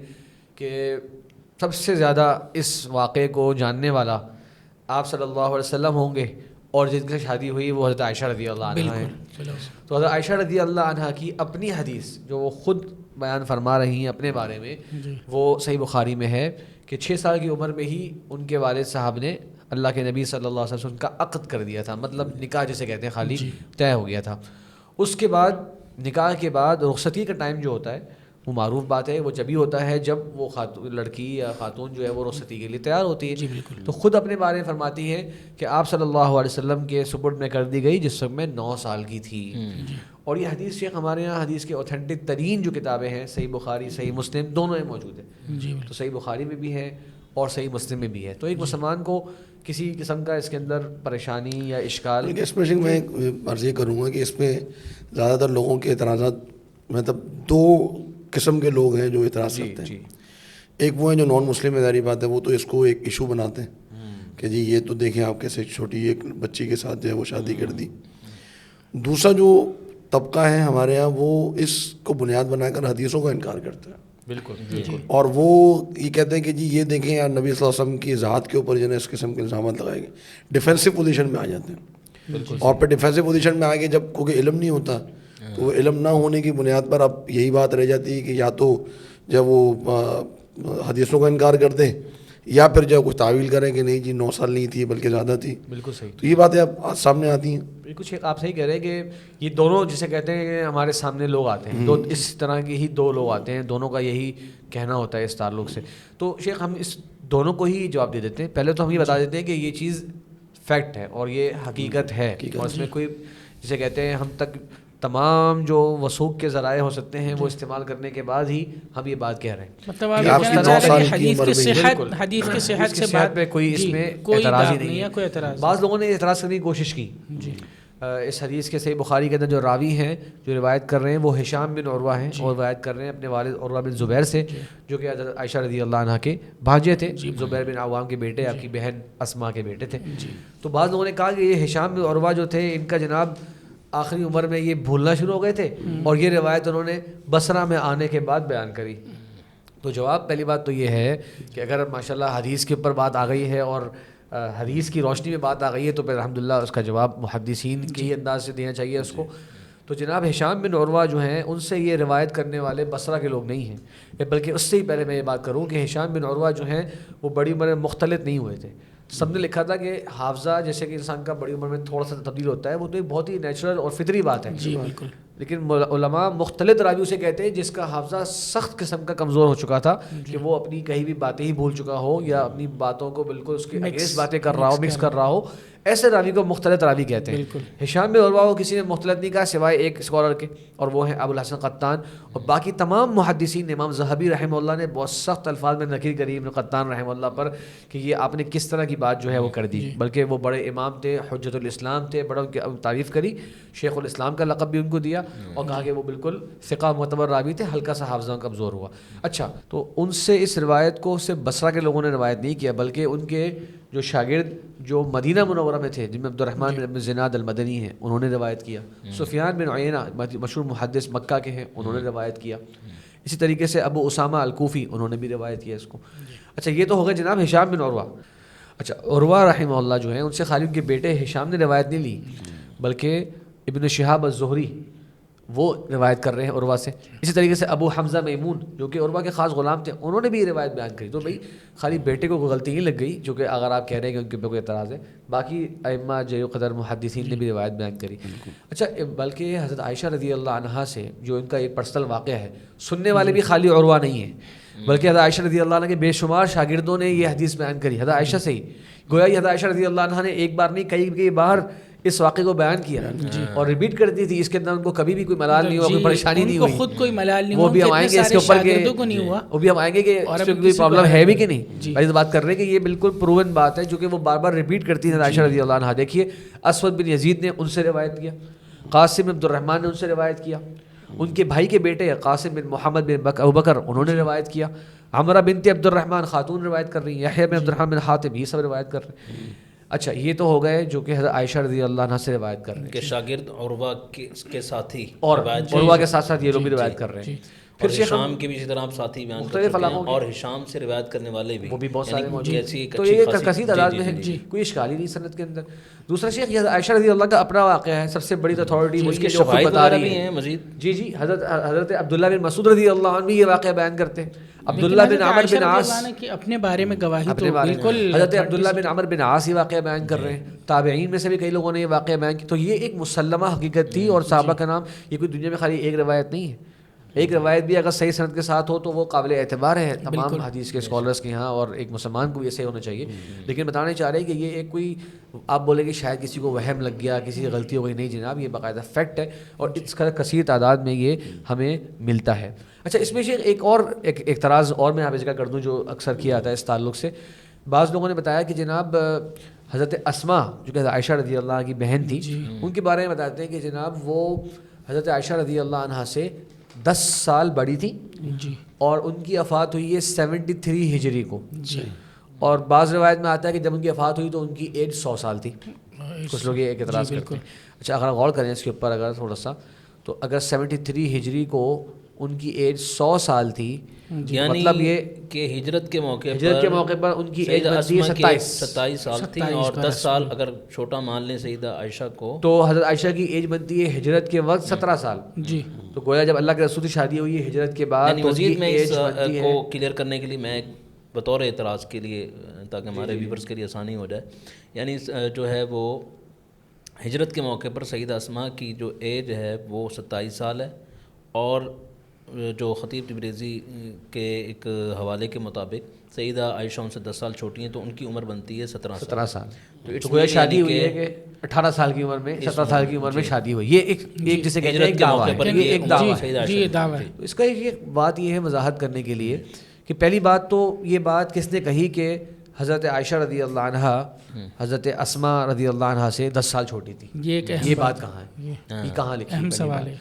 کہ سب سے زیادہ اس واقعے کو جاننے والا آپ صلی اللہ علیہ وسلم ہوں گے, اور جن کی شادی ہوئی وہ حضرت عائشہ رضی اللہ عنہ ہیں. تو حضرت عائشہ رضی اللہ عنہ کی اپنی حدیث جو وہ خود بیان فرما رہی ہیں اپنے بارے میں, وہ صحیح بخاری میں ہے کہ 6 سال کی عمر میں ہی ان کے والد صاحب نے اللہ کے نبی صلی اللہ علیہ وسلم کا عقد کر دیا تھا, مطلب نکاح جسے کہتے ہیں خالی طے ہو گیا تھا. اس کے بعد نکاح کے بعد رخصتی کا ٹائم جو ہوتا ہے وہ معروف بات ہے, وہ جبھی ہوتا ہے جب وہ لڑکی یا خاتون جو ہے وہ رخصتی کے لیے تیار ہوتی ہے. تو خود اپنے بارے میں فرماتی ہے کہ آپ صلی اللہ علیہ وسلم کے سپرد میں کر دی گئی جس وقت میں 9 سال کی تھی. اور یہ حدیث شیخ ہمارے یہاں حدیث کے اوتھینٹک ترین جو کتابیں ہیں صحیح بخاری صحیح مسلم دونوں میں موجود ہے. تو صحیح بخاری میں بھی ہے اور صحیح مسلم میں بھی ہے. تو ایک مسلمان کو کسی قسم کا اس کے اندر پریشانی یا اشکال, اس میں میں عرض یہ کروں گا کہ اس میں زیادہ تر لوگوں کے اعتراضات, مطلب 2 قسم کے لوگ ہیں جو اعتراض کرتے ہیں. ایک وہ ہیں جو نان مسلم ہے, ظاہری بات ہے, وہ تو اس کو ایک ایشو بناتے ہیں کہ جی یہ تو دیکھیں آپ کیسے چھوٹی ایک بچی کے ساتھ جو ہے وہ شادی کر دی. دوسرا جو طبقہ ہے ہمارے یہاں وہ اس کو بنیاد بنا کر حدیثوں کا انکار کرتا ہے. بالکل. اور وہ یہ کہتے ہیں کہ جی یہ دیکھیں یار نبی صلی اللہ علیہ وسلم کی ذات کے اوپر جو ہے اس قسم کے الزامات لگائے گئے, ڈیفینسو پوزیشن میں آ جاتے ہیں. اور پھر ڈیفینسو پوزیشن میں آگے جب کوئی علم نہیں ہوتا تو وہ علم نہ ہونے کی بنیاد پر اب یہی بات رہ جاتی ہے کہ یا تو جب وہ حدیثوں کا انکار کر دیں یا پھر جب کچھ تعویل کریں کہ نہیں جی 9 سال نہیں تھی بلکہ زیادہ تھی. بالکل صحیح. تو یہ باتیں اب سامنے آتی ہیں. بالکل شیخ آپ صحیح کہہ رہے ہیں کہ یہ دونوں جسے کہتے ہیں کہ ہمارے سامنے لوگ آتے ہیں, اس طرح کے ہی 2 لوگ آتے ہیں, دونوں کا یہی کہنا ہوتا ہے اس تعلق سے. تو شیخ ہم اس دونوں کو ہی جواب دے دیتے ہیں. پہلے تو ہم یہ بتا دیتے ہیں کہ یہ چیز فیکٹ ہے اور یہ حقیقت ہے, اور اس میں کوئی جسے کہتے ہیں ہم تک تمام جو وثوق کے ذرائع ہو سکتے ہیں وہ استعمال کرنے کے بعد ہی ہم یہ بات کہہ رہے ہیں. مطلب آپ کہ آپ یہ کی کہنا 9 چاہ رہے سال ہیں کی کہ عمر میں حدیث کی صحت سے صحت پہ کوئی اس میں اعتراض ہی نہیں ہے. کوئی اعتراض. بعض لوگوں نے اعتراض کرنے کی کوشش کی. اس حدیث کے صحیح بخاری کے اندر جو راوی ہیں جو روایت کر رہے ہیں وہ ہشام بن عروہ ہیں اور روایت کر رہے ہیں اپنے والد عروہ بن زبیر سے جو کہ حضرت عائشہ رضی اللہ عنہا کے بھانجے تھے. زبیر بن عوام کے بیٹے, آپ کی بہن اسما کے بیٹے تھے. تو بعض لوگوں نے کہا کہ یہ ہشام بن عروہ جو تھے ان کا جناب آخری عمر میں یہ بھولنا شروع ہو گئے تھے اور یہ روایت انہوں نے بصرہ میں آنے کے بعد بیان کری. تو جواب پہلی بات تو یہ ہے کہ اگر ماشاءاللہ حدیث کے اوپر بات آ گئی ہے اور حدیث کی روشنی میں بات آ گئی ہے تو پھر الحمدللہ اس کا جواب محدثین کے ہی انداز سے دینا چاہیے اس کو. تو جناب ہشام بن عروہ جو ہیں ان سے یہ روایت کرنے والے بصرہ کے لوگ نہیں ہیں, بلکہ اس سے ہی پہلے میں یہ بات کروں کہ ہشام بن عروہ جو ہیں وہ بڑی عمر میں مختلط نہیں ہوئے تھے. سب نے لکھا تھا کہ حافظہ جیسے کہ انسان کا بڑی عمر میں تھوڑا سا تبدیل ہوتا ہے, وہ تو ایک بہت ہی نیچرل اور فطری بات ہے. جی بالکل. لیکن علماء مختلط راوی سے کہتے ہیں جس کا حافظہ سخت قسم کا کمزور ہو چکا تھا کہ وہ اپنی کہیں بھی باتیں ہی بھول چکا ہو یا اپنی باتوں کو بالکل اس کے اگینسٹ باتیں کر رہا ہو, مکس کر رہا ہو, ایسے راوی کو مختلط راوی کہتے ہیں. ہشام بن عروہ کو کسی نے مختلط نہیں کہا سوائے ایک اسکالر کے, اور وہ ہیں ابو الحسن قطان. اور باقی تمام محدثین, امام ذہبی رحمہ اللہ نے بہت سخت الفاظ میں نکیر کری ابن قطان رحمہ اللہ پر کہ یہ آپ نے کس طرح کی بات جو ہے وہ کر دی. بلکہ وہ بڑے امام تھے, حجت الاسلام تھے, بڑا ان کی تعریف کری, شیخ الاسلام کا لقب بھی ان کو دیا اور کہا کہ وہ بالکل ثقہ معتبر راوی تھے, ہلکا سا حافظہ کمزور ہوا. اچھا, تو ان سے اس روایت کو صرف بصرہ کے لوگوں نے روایت نہیں کیا بلکہ ان کے جو شاگرد جو مدینہ منورہ میں تھے جن میں عبد الرحمن بن زناد المدنی ہیں انہوں نے روایت کیا. سفیان بن عیینہ مشہور محدث مکہ کے ہیں, انہوں نے روایت کیا. اسی طریقے سے ابو اسامہ الکوفی انہوں نے بھی روایت کیا اس کو. اچھا, یہ تو ہو گیا جناب ہشام بن عروہ. اچھا, عروہ رحمہ اللہ جو ہیں ان سے خالی ان کے بیٹے ہشام نے روایت نہیں لی بلکہ ابن شہاب الزہری وہ روایت کر رہے ہیں عروہ سے. اسی طریقے سے ابو حمزہ میمون جو کہ عروہ کے خاص غلام تھے انہوں نے بھی یہ روایت بیان کری. تو بھائی خالی بیٹے کو کوئی غلطی نہیں لگ گئی جو کہ اگر آپ کہہ رہے ہیں کہ ان کے اوپر کوئی اعتراض ہے, باقی ائمہ جو قدر محدثین نے بھی روایت بیان کری. اچھا, بلکہ حضرت عائشہ رضی اللہ عنہا سے جو ان کا ایک پرسنل واقعہ ہے, سننے والے بھی خالی عروہ نہیں ہیں بلکہ حضرت عائشہ رضی اللہ عنہ کے بے شمار شاگردوں نے یہ حدیث بیان کری حضرت عائشہ سے ہی. گویا یہ حضرت عائشہ رضی اللہ عنہا نے ایک بار نہیں کئی بار اس واقعے کو بیان کیا اور ریپیٹ کرتی تھی. اس کے اندر ان کو کبھی بھی کوئی ملال نہیں ہوا, کوئی پریشانی نہیں ہوئی, خود کوئی ملال نہیں ہوا. وہ بھی ہم آئیں گے اس کے اوپر کہ وہ بھی ہم آئیں گے کہ اس میں کوئی پرابلم ہے بھی کہ نہیں. بھائی بات کر رہے ہیں کہ یہ بالکل پروون بات ہے جو کہ وہ بار بار ریپیٹ کرتی ہیں عائشہ رضی اللہ عنہا. دیکھیے اسود بن یزید نے ان سے روایت کیا, قاسم بن عبد الرحمن نے ان سے روایت کیا, ان کے بھائی کے بیٹے قاسم بن محمد بن ابوبکر انہوں نے روایت کیا, عمرہ بنت عبد الرحمن خاتون روایت کر رہی ہیں, یحییٰ بن عبد الرحمن بن حاتم, یہ سب روایت کر رہے ہیں. اچھا, یہ تو ہو گئے جو کہ حضرت عائشہ رضی اللہ عنہ سے روایت کر رہے ہیں کہ شاگرد عروہ کے ساتھی اور عروہ کے ساتھ ساتھ یہ لوگ بھی روایت کر رہے ہیں. پھر ہشام کے بھی اسی طرح آپ ساتھی بیان کر چکے ہیں اور ہشام سے روایت کرنے والے بھی وہ بھی بہت سارے موجود ہیں. تو یہ کثیر تعداد میں ہے, کوئی اشکال ہی نہیں سند کے اندر. دوسرا شیخ یہ عائشہ رضی اللہ کا اپنا واقعہ ہے, سب سے بڑی اتھارٹی اس کے شواہد وغیرہ بھی ہیں مزید. جی جی, حضرت عبداللہ بن مسعود رضی اللہ عنہ بھی یہ واقعہ بیان کرتے ہیں. عبداللہ بن عمر بن عاص اپنے بارے میں گواہی تو بالکل, حضرت عبداللہ بن عمر بن عاص یہ واقعہ بیان کر رہے ہیں. تابعین میں سے بھی کئی لوگوں نے یہ واقعہ بیان کیا. تو یہ ایک مسلمہ حقیقت تھی اور صحابہ کا نام, یہ کوئی دنیا میں خالی ایک روایت نہیں ہے. ایک روایت بھی اگر صحیح سند کے ساتھ ہو تو وہ قابل اعتبار ہے تمام حدیث کے اسکالرس کے ہاں, اور ایک مسلمان کو بھی ایسے ہونا چاہیے. لیکن بتانے چاہ رہے ہیں کہ یہ ایک کوئی آپ بولے کہ شاید کسی کو وہم لگ گیا, کسی کی غلطی ہو گئی, نہیں جناب, یہ باقاعدہ فیکٹ ہے اور اس کا کثیر تعداد میں یہ ہمیں ملتا ہے. اچھا, اس میں شیخ ایک اور ایک اعتراض اور میں آپ ذکر کر دوں جو اکثر کیا جاتا ہے اس تعلق سے. بعض لوگوں نے بتایا کہ جناب حضرت اسما جو کہ عائشہ رضی اللہ عنہ کی بہن تھی, ان کے بارے میں بتاتے ہیں کہ جناب وہ حضرت عائشہ رضی اللہ عنہ سے 10 سال بڑی تھی اور ان کی وفات ہوئی ہے 73 ہجری کو. اور بعض روایت میں آتا ہے کہ جب ان کی وفات ہوئی تو ان کی ایج 100 سال تھی. کچھ لوگ یہ ایک اعتراض کرتے ہیں. اچھا, اگر غور کریں اس کے اوپر اگر تھوڑا سا, تو اگر 73 ہجری کو ان کی ایج 100 سال تھی, مطلب یہ کہ ہجرت کے موقع پر ان کی ایج بنتی ہے 27 سال تھی اور 10 سال اگر چھوٹا مان لیں سیدہ عائشہ کو تو حضرت عائشہ کی ایج بنتی ہے ہجرت کے وقت 17 سال. جی, تو گویا جب اللہ کے رسول کی شادی ہوئی ہے ہجرت کے بعد, یعنی مزید میں اس کو کلیئر کرنے کے لیے میں بطور اعتراض کے لیے تاکہ ہمارے ویورز کے لیے آسانی ہو جائے, یعنی جو ہے وہ ہجرت کے موقع پر سیدہ اسما کی جو ایج ہے وہ 27 سال ہے اور جو خطیب تبریزی کے ایک حوالے کے مطابق سیدہ عائشہ ان سے 10 سال چھوٹی ہیں تو ان کی عمر بنتی ہے 17 سال. تو گویا شادی ہوئی ہے کہ 18 سال کی عمر میں 17 سال کی عمر میں شادی ہوئی. یہ ایک جسے کہتے ہیں ایک دعویٰ ہے, یہ ایک دعویٰ ہے. جی دعویٰ ہے. اس کا ایک بات یہ ہے وضاحت کرنے کے لیے کہ پہلی بات تو یہ بات کس نے کہی کہ حضرت عائشہ رضی اللہ عنہا حضرت اسما رضی اللہ عنہا سے 10 سال چھوٹی تھی. یہ بات کہاں ہے, یہ کہاں لکھی؟ اہم سوال ہے.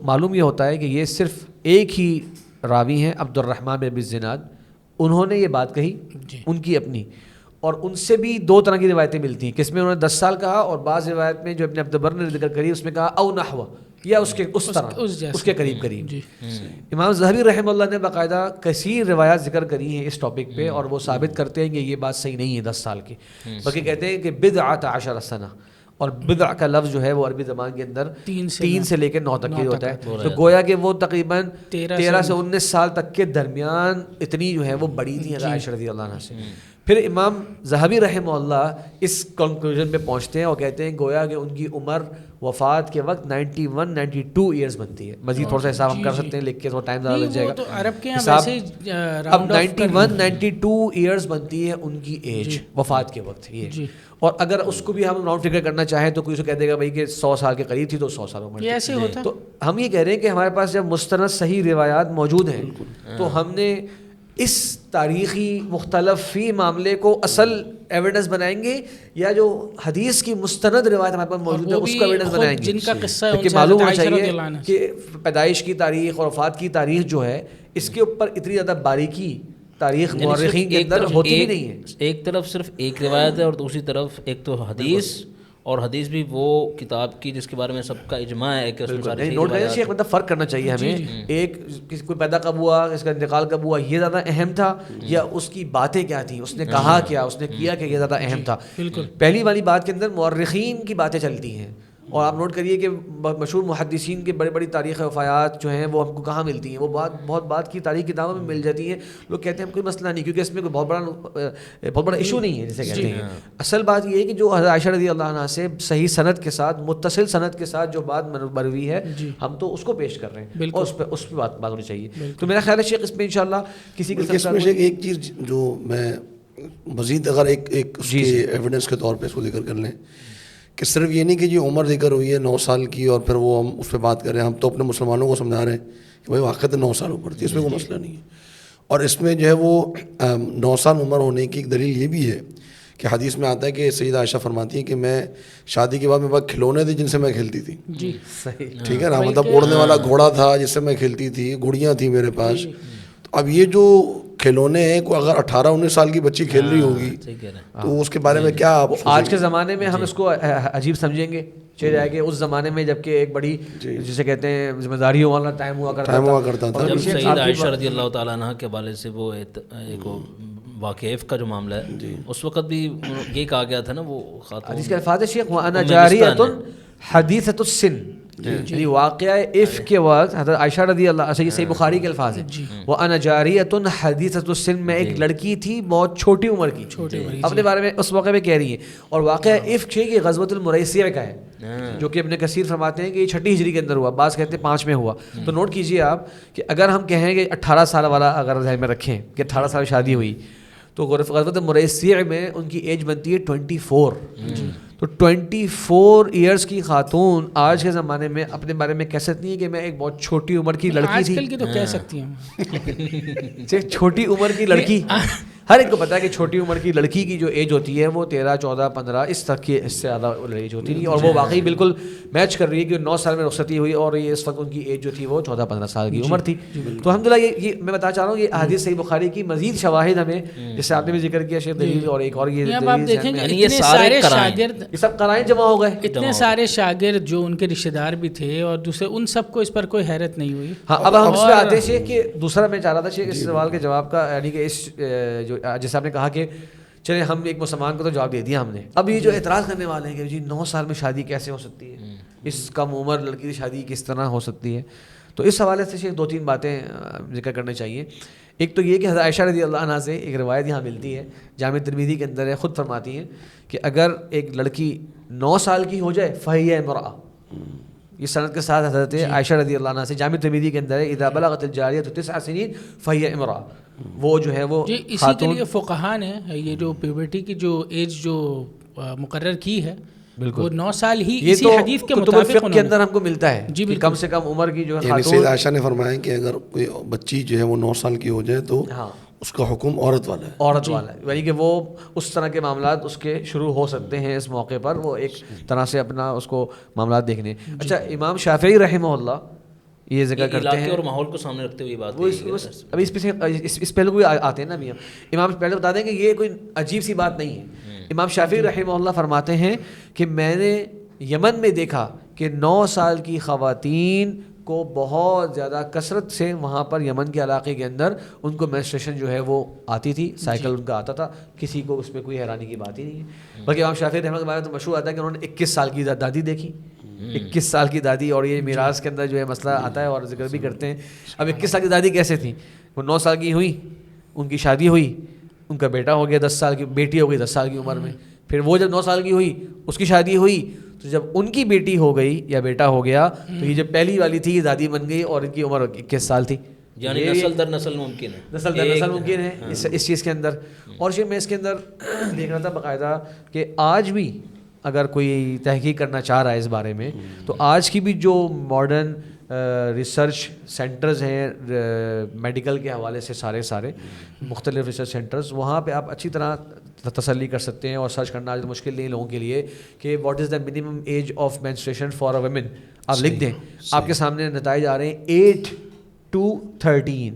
معلوم یہ ہوتا ہے کہ یہ صرف ایک ہی راوی ہیں عبد الرحمن بن ابی الزناد, انہوں نے یہ بات کہی ان کی اپنی, اور ان سے بھی 2 طرح کی روایتیں ملتی ہیں, کس میں انہوں نے 10 سال کہا اور بعض روایت میں جو ابن عبد البر نے ذکر کری اس میں کہا او نحو, یا اس طرح اس کے قریب قریب. امام ذہبی رحمہ اللہ نے باقاعدہ کثیر روایات ذکر کری ہیں اس ٹاپک پہ, اور وہ ثابت کرتے ہیں کہ یہ بات صحیح نہیں ہے 10 سال کی, بلکہ کہتے ہیں کہ بضعۃ عشر سنہ, اور بدع کا لفظ جو ہے وہ عربی زبان کے اندر 3 سے لے کے 9 تک ہوتا ہے. تو گویا کہ وہ تقریباً 13 سے 19 سال تک کے درمیان اتنی جو ہے وہ بڑی تھی حضرت عائشہ رضی اللہ عنہ سے. پھر امام ذہبی رحمہ اللہ اس کنکلوژن پہ پہنچتے ہیں اور کہتے ہیں گویا کہ ان کی عمر وفات کے وقت 91-92 ایئرز بنتی ہے. مزید تھوڑا سا حساب ہم کر سکتے ہیں, لکھ کے تھوڑا ٹائم زیادہ لگ جائے گا. تو عرب کے یہاں ویسے ہی اب 91-92 ایئرز بنتی ہے ان کی ایج وفات کے وقت یہ. اور اگر اس کو بھی ہم راؤنڈ فگر کرنا چاہیں تو کوئی اسے کہہ دے گا بھائی کہ 100 سال کے قریب تھی تو 100 سال عمر. یہ ایسے ہوتا. تو ہم یہ کہہ رہے ہیں کہ ہمارے پاس جب مستند صحیح روایات موجود ہیں تو ہم نے اس تاریخی مختلف فی معاملے کو اصل ایویڈنس بنائیں گے, یا جو حدیث کی مستند روایت ہمارے پاس موجود ہے اس کا ایویڈنس بنائیں گے, جن کا قصہ ہے. کیونکہ معلوم ہونا چاہیے کہ پیدائش کی تاریخ اور وفات کی تاریخ جو ہے اس کے اوپر اتنی زیادہ باریکی تاریخ مورخین کے اندر ہوتی بھی نہیں ہے. ایک طرف صرف ایک روایت ہے اور دوسری طرف ایک تو حدیث, اور حدیث بھی وہ کتاب کی جس کے بارے میں سب کا اجماع ہے کہ اس میں ساری نوٹ کریں شیخ, مطلب فرق کرنا چاہیے ہمیں. ایک کسی کوئی پیدا کب ہوا, اس کا انتقال کب ہوا, یہ زیادہ اہم تھا, یا اس کی باتیں کیا تھیں, اس نے کہا کیا, اس نے کیا کہ یہ زیادہ اہم تھا. پہلی والی بات کے اندر مورخین کی باتیں چلتی ہیں, اور آپ نوٹ کریے کہ مشہور محدثین کے بڑی بڑی تاریخ وفایات جو ہیں وہ ہم کو کہاں ملتی ہیں, وہ بہت بات کی تاریخ کتابوں میں مل جاتی ہیں. لوگ کہتے ہیں کوئی مسئلہ نہیں کیونکہ اس میں کوئی بہت بڑا ایشو نہیں ہے جسے کہتے ہیں. اصل بات یہ ہے کہ جو حضرت عائشہ رضی اللہ عنہا سے صحیح سند کے ساتھ متصل سند کے ساتھ جو بات مروی ہے ہم تو اس کو پیش کر رہے ہیں, اور اس پہ بات ہونی چاہیے. تو میرا خیال ہے شیخ اس میں انشاءاللہ کسی کے ایک چیز جو میں مزید اگر ایک اس کے ایویڈنس کے طور پہ اس کو ذکر کر لیں کہ صرف یہ نہیں کہ یہ عمر ذکر ہوئی ہے 9 سال کی اور پھر وہ ہم اس پہ بات کر رہے ہیں, ہم تو اپنے مسلمانوں کو سمجھا رہے ہیں کہ بھائی واقعات 9 سال عمر تھی, اس میں کوئی مسئلہ نہیں ہے. اور اس میں جو ہے وہ 9 سال عمر ہونے کی ایک دلیل یہ بھی ہے کہ حدیث میں آتا ہے کہ سیدہ عائشہ فرماتی ہیں کہ میں شادی کے بعد میرے پاس کھلونے تھے جن سے میں کھیلتی تھی. جی صحیح, ٹھیک ہے نا, مطلب اڑنے والا گھوڑا تھا جس سے میں کھیلتی تھی, گڑیاں تھیں میرے پاس. تو اب یہ جو کھلونے ہیں کوئی اگر 18-19 سال کی بچی کھیل رہی ہوگی تو اس کے بارے میں کیا آپ آج کے زمانے میں ہم اس کو عجیب سمجھیں گے, چلے جائے کہ اس زمانے میں جب کہ ایک بڑی جسے کہتے ہیں ذمہ داریوں والا ٹائم ہوا کرتا تھا. جب سیدہ عائشہ رضی اللہ تعالیٰ عنہ کے حوالے سے وہ ایک واقعف کا جو معاملہ ہے اس وقت بھی یہ کہا گیا تھا نا, وہ خاتون حدیث کے الفاظ شیخ وَأَنَا جَارِيَةٌ حَدِيثَةُ السِّنِّ, یعنی واقعہ عفق کے وقت حضرت عائشہ رضی اللہ, صحیح بخاری کے الفاظ ہیں, وَأَنَا جَارِيَةٌ حَدِيثَةُ السِّنِّ, میں ایک لڑکی تھی بہت چھوٹی عمر کی, اپنے بارے میں اس موقع پہ کہہ رہی ہیں. اور واقعہ عفق ہے کہ غزوۃ المریسیہ کا ہے جو کہ ابن کثیر فرماتے ہیں کہ یہ 6 ہجری کے اندر ہوا, بعض کہتے ہیں 5 میں ہوا. تو نوٹ کیجئے آپ کہ اگر ہم کہیں کہ 18 سال والا اگر ذہن میں رکھیں کہ 18 سال شادی ہوئی تو غزوۃ المریسیہ میں ان کی ایج بنتی ہے 24. تو 24 ایئرس کی خاتون آج کے زمانے میں اپنے بارے میں کہہ سکتی ہیں کہ میں ایک بہت چھوٹی عمر کی لڑکی تھی. آج کل کی تو کہہ سکتی ہیں چھوٹی عمر کی لڑکی, ہر ایک کو پتا ہے کہ چھوٹی عمر کی لڑکی کی جو ایج ہوتی ہے وہ 13, 14, 15 اس تک کی, اس سے زیادہ ایج ہوتی نہیں. اور وہ واقعی بالکل میچ کر رہی ہے کہ 9 سال میں رخصتی ہوئی اور یہ اس وقت ان کی ایج جو تھی وہ 14, 15 سال کی عمر تھی. تو الحمدللہ یہ میں بتا چاہ رہا ہوں یہ حدیث صحیح بخاری کی مزید شواہد ہمیں, جیسے آپ نے بھی ذکر کیا شیخ دلیل, اور ایک اور یہ آپ دیکھیں گے اتنے سارے شاگرد, یہ سب قرائن جمع ہو گئے, اتنے سارے شاگرد جو ان کے رشتہ دار بھی تھے اور دوسرے, ان سب کو اس پر کوئی حیرت نہیں ہوئی. ہاں اب ہم اس پہ آتے ہیں کہ دوسرا میں چاہ رہا تھا اس سوال کے جواب کا, یعنی کہ اس جو جیسے آپ نے کہا کہ چلے ہم ایک مسلمان کو تو جواب دے دیا ہم نے. اب یہ جو اعتراض کرنے والے ہیں کہ جی 9 سال میں شادی کیسے ہو سکتی ہے, اس کم عمر لڑکی کی شادی کس طرح ہو سکتی ہے, تو اس حوالے سے شیخ 2-3 باتیں ذکر کرنے چاہیے. ایک تو یہ کہ حضرت عائشہ رضی اللہ عنہا سے ایک روایت یہاں ملتی ہے, جامع ترمذی کے اندر ہے, خود فرماتی ہیں کہ اگر ایک لڑکی 9 سال کی ہو جائے فہی امرأہ, یہ سند کے ساتھ حضرت عائشہ رضی اللہ عنہ سے جامع ترمذی کے اندر ہے اذا بلغت الجاریہ 9 سنین فہی امرأہ. وہ جو ہے وہ جی اسی کے لیے فقہا نے یہ جو پیوبرٹی کی جو ایج جو مقرر کی ہے وہ 9 سال ہی اسی حدیث کے مطابق فقہ کے اندر ہم کو ملتا ہے جی کہ کم سے کم عمر کی جو ہے یعنی سید عائشہ نے فرمایا کہ اگر کوئی بچی جو ہے وہ 9 سال کی ہو جائے تو اس کا حکم عورت والا ہے. عورت والا ہے, یعنی کہ وہ اس طرح کے معاملات اس کے شروع ہو سکتے ہیں اس موقع پر, وہ ایک طرح سے اپنا اس کو معاملات دیکھنے. اچھا امام شافعی رحمہ اللہ یہ ذکر کرتے ہیں اور ماحول کو سامنے رکھتے ہوئے بات ابھی اس پہلو کو آتے ہیں نا ابھی امام پہلے بتا دیں کہ یہ کوئی عجیب سی بات نہیں ہے. امام شافعی رحمہ اللہ فرماتے ہیں کہ میں نے یمن میں دیکھا کہ 9 سال کی خواتین کو بہت زیادہ کثرت سے وہاں پر یمن کے علاقے کے اندر ان کو مینسٹریشن جو ہے وہ آتی تھی, سائیکل ان کا آتا تھا, کسی کو اس میں کوئی حیرانی کی بات ہی نہیں ہے. بلکہ امام شافعی رحمہ اللہ تو مشہور آتا ہے کہ انہوں نے 21 سال کی دادی دیکھی, 21 سال کی دادی, اور یہ میراث کے اندر جو ہے مسئلہ آتا ہے اور ذکر بھی کرتے ہیں. اب 21 سال کی دادی کیسے تھیں؟ وہ 9 سال کی ہوئی, ان کی شادی ہوئی, ان کا بیٹا ہو گیا 10 سال کی, بیٹی ہو گئی 10 سال کی عمر میں, پھر وہ جب 9 سال کی ہوئی اس کی شادی ہوئی, تو جب ان کی بیٹی ہو گئی یا بیٹا ہو گیا تو یہ جب پہلی والی تھی یہ دادی بن گئی اور ان کی عمر 21 سال تھی. یعنی نسل در نسل ممکن ہے, نسل در نسل ممکن ہے اس چیز کے اندر. اور میں اس کے اندر دیکھ رہا تھا باقاعدہ کہ آج بھی اگر کوئی تحقیق کرنا چاہ رہا ہے اس بارے میں تو آج کی بھی جو ماڈرن ریسرچ سینٹرز ہیں میڈیکل کے حوالے سے سارے مختلف ریسرچ سینٹرز, وہاں پہ آپ اچھی طرح تسلی کر سکتے ہیں اور سرچ کرنا آج مشکل نہیں لوگوں کے لیے کہ what is the minimum age of menstruation for a women. آپ لکھ دیں, آپ کے سامنے نتائج آ رہے ہیں 8 to 13,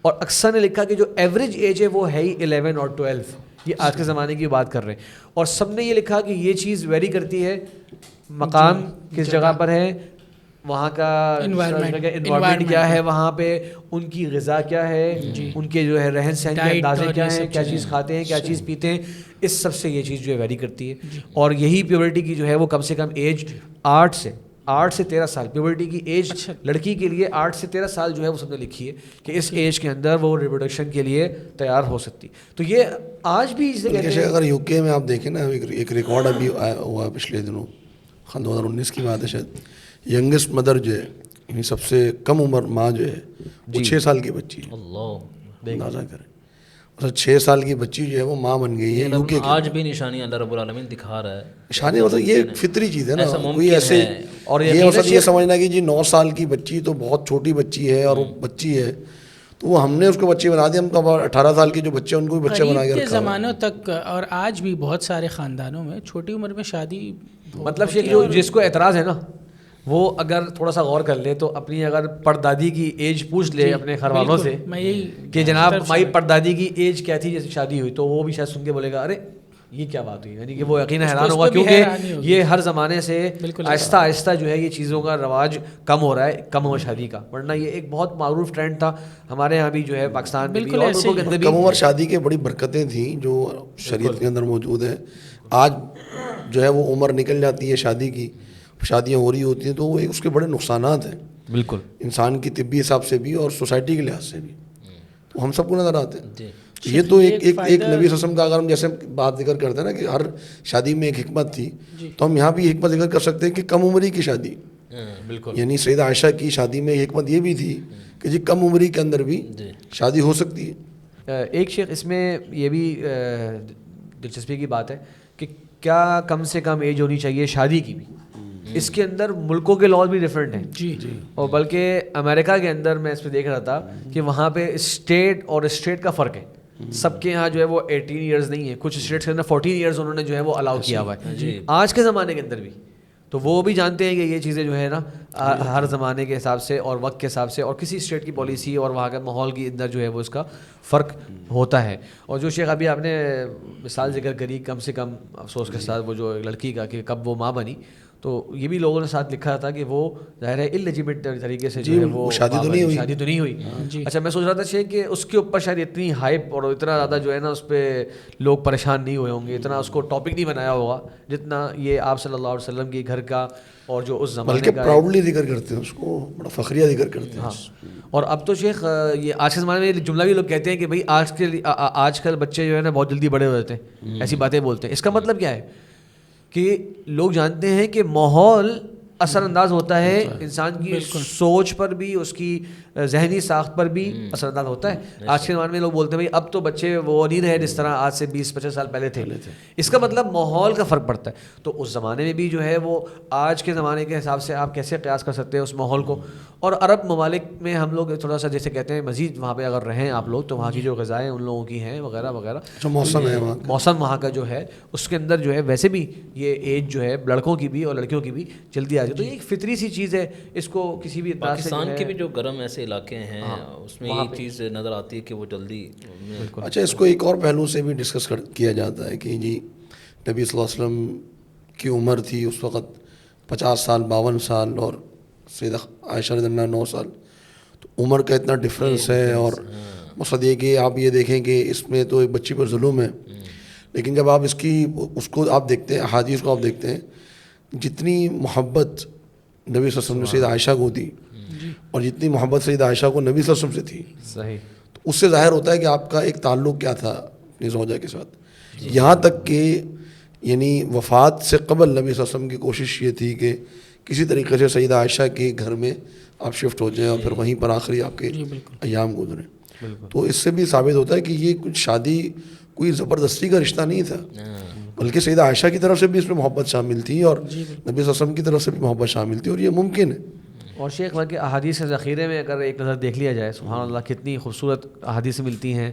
اور اکثر نے لکھا کہ جو ایوریج ایج ہے وہ ہے ہی 11 اور 12. یہ آج کے زمانے کی بات کر رہے ہیں. اور سب نے یہ لکھا کہ یہ چیز ویری کرتی ہے, مقام کس جگہ پر ہے, وہاں کا انوائرمنٹ کیا ہے, وہاں پہ ان کی غذا کیا ہے, ان کے جو ہے رہن سہن کے اندازے کیا ہیں, کیا چیز کھاتے ہیں, کیا چیز پیتے ہیں, اس سب سے یہ چیز جو ہے ویری کرتی ہے. اور یہی پیورٹی کی جو ہے وہ کم سے کم ایج 8 سے 13 سال, پیورٹی کی ایج لڑکی کے لیے 8 سے 13 سال جو ہے وہ سب نے لکھی ہے کہ اس ایج کے اندر وہ ریپروڈکشن کے لیے تیار ہو سکتی. تو یہ آج بھی اگر یو کے میں آپ دیکھیں نا, ایک ریکارڈ ابھی ہوا پچھلے دنوں, 2019 کی بات ہے شاید, ینگسٹ مدر جو ہے یعنی سب سے کم عمر ماں جو ہے وہ 6 سال کی بچی ہے. اللہ اندازہ کریں, 6 سال کی بچی جو ہے وہ ماں بن گئی ہے یو کے. آج بھی نشانی اللہ رب العالمین دکھا رہا ہے, نشانی مطلب یہ فطری چیز ہے نا, کوئی ایسے اور یہ مطلب یہ سمجھنا کہ جی 9 سال کی بچی تو بہت چھوٹی بچی ہے اور وہ بچی ہے تو وہ ہم نے اس کو بچے بنا دیا, ہم تو 18 سال کے جو بچے ان کو بھی بچے بنا کے رکھا. زمانوں تک اور آج بھی بہت سارے خاندانوں میں چھوٹی عمر میں شادی, مطلب جو جس کو اعتراض ہے نا وہ اگر تھوڑا سا غور کر لے تو اپنی اگر پردادی کی ایج پوچھ لے اپنے گھر والوں سے کہ جناب ہماری پردادی کی ایج کیا تھی جیسے شادی ہوئی, تو وہ بھی شاید سن کے بولے گا ارے یہ کیا بات ہوئی, یعنی کہ وہ یقیناً حیران ہوگا کیونکہ یہ ہر زمانے سے آہستہ آہستہ جو ہے یہ چیزوں کا رواج کم ہو رہا ہے, کم عمر شادی کا. ورنہ یہ ایک بہت معروف ٹرینڈ تھا ہمارے یہاں بھی جو ہے پاکستان میں بھی, اور ملکوں کے اندر بھی. کم عمر شادی کے بڑی برکتیں تھیں جو شریعت کے اندر موجود ہیں. آج جو ہے وہ عمر نکل جاتی ہے شادی کی, شادیاں ہو رہی ہوتی ہیں تو وہ اس کے بڑے نقصانات ہیں بالکل انسان کی طبی حساب سے بھی اور سوسائٹی کے لحاظ سے بھی, تو ہم سب کو نظر آتے ہیں. یہ تو ایک نبی صلی اللہ علیہ وسلم کا اگر ہم جیسے بات ذکر کرتے ہیں نا کہ ہر شادی میں ایک حکمت تھی, تو ہم یہاں بھی حکمت ذکر کر سکتے ہیں کہ کم عمری کی شادی, بالکل یعنی سیدہ عائشہ کی شادی میں حکمت یہ بھی تھی کہ جی کم عمری کے اندر بھی شادی ہو سکتی ہے. ایک شیخ اس میں یہ بھی دلچسپی کی بات ہے کہ کیا کم سے کم ایج ہونی چاہیے شادی کی بھی. اس کے اندر ملکوں کے لاز بھی ڈفرینٹ ہیں جی جی, اور بلکہ امریکہ کے اندر میں اس پہ دیکھ رہا تھا کہ وہاں پہ اسٹیٹ اور اسٹیٹ کا فرق ہے. سب کے یہاں جو ہے وہ 18 ایئرز نہیں ہے, کچھ اسٹیٹس کے اندر 14 ایئرز انہوں نے جو ہے وہ الاؤ کیا ہوا ہے آج کے زمانے کے اندر بھی. تو وہ بھی جانتے ہیں کہ یہ چیزیں جو ہے نا ہر زمانے کے حساب سے اور وقت کے حساب سے اور کسی اسٹیٹ کی پالیسی اور وہاں کے ماحول کے اندر جو ہے وہ اس کا فرق ہوتا ہے. اور جو شیخ ابھی آپ نے مثال ذکر کری کم سے کم افسوس کے ساتھ وہ جو لڑکی کا کہ کب وہ ماں بنی, تو یہ بھی لوگوں نے ساتھ لکھا تھا کہ وہ ظاہر ہے اللیجیمیٹ طریقے سے جو ہے وہ شادی تو نہیں ہوئی. اچھا میں سوچ رہا تھا شیخ کہ اس کے اوپر شاید اتنی ہائپ اور اتنا زیادہ جو ہے نا اس پہ لوگ پریشان نہیں ہوئے ہوں گے, اتنا اس کو ٹاپک نہیں بنایا ہوگا جتنا یہ آپ صلی اللہ علیہ وسلم کے گھر کا اور جو اس زمانے کا, بلکہ پراؤڈلی ذکر کرتے ہیں اس کو, بڑا فخریہ ذکر کرتے ہیں. اور اب تو شیخ یہ آج کے زمانے میں یہ جملہ بھی لوگ کہتے ہیں کہ بھائی آج کل بچے جو ہے نا بہت جلدی بڑے ہو جاتے ہیں, ایسی باتیں بولتے ہیں. اس کا مطلب کیا ہے کہ لوگ جانتے ہیں کہ ماحول اثر انداز ہوتا ہے انسان کی سوچ پر بھی, اس کی ذہنی ساخت پر بھی اثر انداز ہوتا ہے. آج کے زمانے میں لوگ بولتے ہیں بھائی اب تو بچے وہ نہیں رہے جس طرح آج سے 20-25 سال پہلے تھے. اس کا مطلب ماحول کا فرق پڑتا ہے. تو اس زمانے میں بھی جو ہے وہ آج کے زمانے کے حساب سے آپ کیسے قیاس کر سکتے ہیں اس ماحول کو. اور عرب ممالک میں ہم لوگ تھوڑا سا جیسے کہتے ہیں مزید وہاں پہ اگر رہیں آپ لوگ تو وہاں کی جو غذائیں ان لوگوں کی ہیں وغیرہ وغیرہ, جو موسم ہے موسم وہاں کا جو ہے اس کے اندر جو ہے ویسے بھی یہ ایج جو ہے لڑکوں کی بھی اور لڑکیوں کی بھی جلدی آ جائے. تو یہ ایک فطری سی چیز ہے, اس کو کسی بھی انداز سے پاکستان کے بھی جو گرم ایسے علاقے ہیں اس میں ایک چیز نظر آتی ہے کہ وہ جلدی. اچھا, اس کو ایک اور پہلو سے بھی ڈسکس کیا جاتا ہے کہ جی نبی صلی اللہ علیہ وسلم کی عمر تھی اس وقت 50 سال 52 سال اور سیدہ عائشہ رضی اللہ عنہا 9 سال, تو عمر کا اتنا ڈفرینس ہے. اور مقصد یہ کہ آپ یہ دیکھیں کہ اس میں تو ایک بچی پر ظلم ہے, لیکن جب آپ اس کو آپ دیکھتے ہیں, احادیث کو آپ دیکھتے ہیں, جتنی محبت نبی صلی اللہ علیہ وسلم نے سیدہ عائشہ کو دی اور جتنی محبت سیدہ عائشہ کو نبی صلی اللہ علیہ وسلم سے تھی, صحیح, تو اس سے ظاہر ہوتا ہے کہ آپ کا ایک تعلق کیا تھا اپنی زوجہ کے ساتھ. یہاں تک کہ یعنی وفات سے قبل نبی صلی اللہ علیہ وسلم کی کوشش یہ تھی کہ کسی طریقے سے سیدہ عائشہ کے گھر میں آپ شفٹ ہو جائیں اور پھر وہیں پر آخری آپ کے ایام گزریں. تو اس سے بھی ثابت ہوتا ہے کہ یہ کچھ شادی کوئی زبردستی کا رشتہ نہیں تھا, بلکہ سیدہ عائشہ کی طرف سے بھی اس میں محبت شامل تھی اور نبی صلی اللہ علیہ وسلم کی طرف سے بھی محبت شامل تھی, اور یہ ممکن ہے. اور شیخ بلکہ احادیث کے ذخیرے میں اگر ایک نظر دیکھ لیا جائے, سبحان اللہ کتنی خوبصورت احادیث ملتی ہیں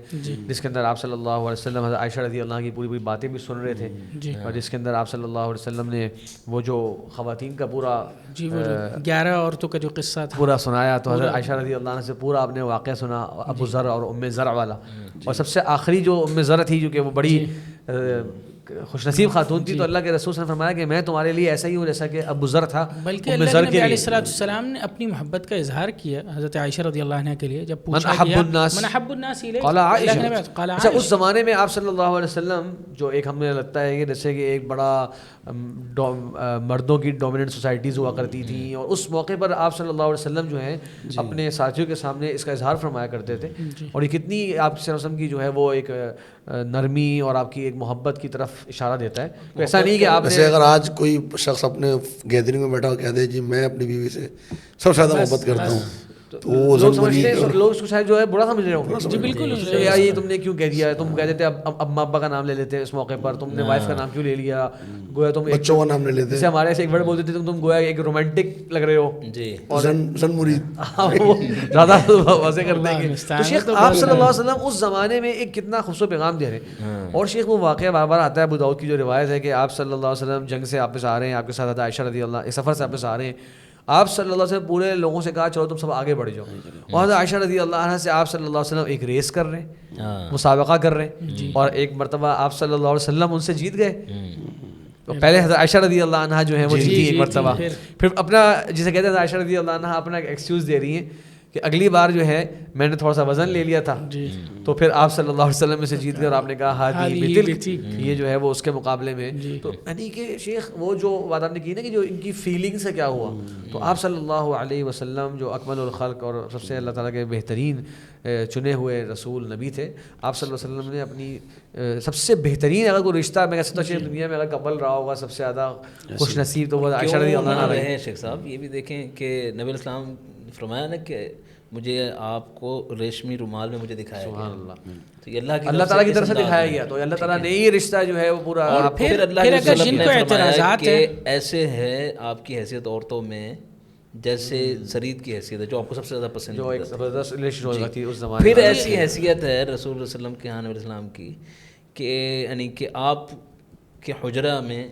جس کے اندر آپ صلی اللہ علیہ وسلم حضرت عائشہ رضی اللہ عنہا کی پوری باتیں بھی سن رہے تھے, اور جس کے اندر آپ صلی اللہ علیہ وسلم نے وہ جو خواتین کا پورا 11 عورتوں کا جو قصہ تھا پورا سنایا, تو حضرت عائشہ رضی اللہ عنہا سے پورا آپ نے واقعہ سنا, ابو ذر اور ام ذر والا. اور سب سے آخری جو ام ذر تھی جو کہ وہ بڑی خوش نصیب خاتون تھی, تو اللہ کے رسول نے فرمایا کہ میں تمہارے لیے ایسا ہی ہوں جیسا کہ ابو ذر تھا. بلکہ اللہ کے نبی علیہ السلام نے اپنی محبت کا اظہار کیا حضرت عائشہ رضی اللہ عنہا کے لیے, جب پوچھا گیا من احب الناس الیک قال عائشہ. اچھا, اس زمانے میں آپ صلی اللہ علیہ وسلم جو ایک ہمیں لگتا ہے کہ جیسے کہ ایک بڑا مردوں کی ڈومیننٹ سوسائٹیز ہوا کرتی تھیں, اور اس موقع پر آپ صلی اللہ علیہ وسلم جو ہیں اپنے ساتھیوں کے سامنے اس کا اظہار فرمایا کرتے تھے, اور یہ کتنی آپ صلی اللہ علیہ وسلم کی جو ہے وہ ایک نرمی اور آپ کی ایک محبت کی طرف اشارہ دیتا ہے. ایسا نہیں کہ آپ ویسے اگر آج کوئی شخص اپنے گیدرنگ میں بیٹھا ہو کہہ دے جی میں اپنی بیوی سے سب سے زیادہ محبت کرتا ہوں, تو وہ لوگ سمجھتے ہیں, لوگ اس کو شاید جو ہے برا سمجھ رہے ہوں. جی بالکل, یار یہ تم نے کیوں کہہ دیا, تم کہہ دیتے ابا ابا کا نام لے لیتے اس موقع پر, تم نے وائف کا نام کیوں لے لیا, گویا تم بچوں کا نام لے لیتے, جیسے ہمارے ایسے ایک ورڈ بولتے تھے تم گویا ایک رومانٹک لگ رہے ہو جی, زن مرید, وہ زیادہ واضح کر دیں گے. تو شیخ آپ صلی اللہ علیہ وسلم اس زمانے میں ایک کتنا خوبصورت پیغام دے رہے ہیں. اور شیخ وہ واقعہ بار بار آتا ہے, ابو داؤد کی جو روایت ہے کہ آپ صلی اللہ علیہ وسلم جنگ سے واپس آ رہے ہیں, آپ کے ساتھ عائشہ رضی اللہ ایک سفر سے واپس آ رہے ہیں, آپ صلی اللہ علیہ وسلم پورے لوگوں سے کہا چلو تم سب آگے بڑھ جاؤ, اور حضرت عائشہ رضی اللہ عنہا سے آپ صلی اللہ علیہ وسلم ایک ریس کر رہے ہیں, مسابقہ کر رہے ہیں, اور ایک مرتبہ آپ صلی اللہ علیہ وسلم ان سے جیت گئے. تو پہلے حضرت عائشہ رضی اللہ عنہا جو ہیں وہ جیتی ایک مرتبہ, پھر اپنا جسے کہتے ہیں عائشہ رضی اللہ عنہا اپنا ایکسکیوز دے رہی ہیں کہ اگلی بار جو ہے میں نے تھوڑا سا وزن لے لیا تھا, تو پھر آپ صلی اللہ علیہ وسلم میں سے جیت گئے, اور آپ نے کہا ہادی بتلک, یہ جو ہے وہ اس کے مقابلے میں. تو یعنی کہ شیخ وہ جو بات آپ نے کی نا کہ جو ان کی فیلنگ سے کیا ہوا, تو آپ صلی اللہ علیہ وسلم جو اکمل الخلق اور سب سے اللہ تعالیٰ کے بہترین چنے ہوئے رسول نبی تھے, آپ صلی اللہ علیہ وسلم نے اپنی سب سے بہترین اگر کوئی رشتہ میں کہہ سکتا ہوں دنیا میں اگر کپل رہا ہوگا سب سے زیادہ خوش نصیب تو وہ عائشہ رضی اللہ عنہا رہے ہیں. شیخ صاحب یہ بھی دیکھیں کہ نبی الاسلام فرمایا نا کہ مجھے آپ کو ریشمی رومال میں مجھے دکھایا گیا, سبحان اللہ, تو یہ اللہ تعالیٰ کی طرف سے دکھایا گیا, تو اللہ تعالیٰ نے یہ رشتہ جو ہے وہ پورا. اور پھر اللہ کے رسول نے فرمایا کہ ایسے ہے آپ کی حیثیت عورتوں میں جیسے زرید کی حیثیت ہے جو آپ کو سب سے زیادہ پسند, جو ایک زبردست ریلیشن ہو جاتی ہے اس زمانے میں. پھر ایسی حیثیت ہے رسول اللہ علیہ وسلم کے ہاں نبی السلام کی کہ یعنی کہ آپ کے حجرہ میں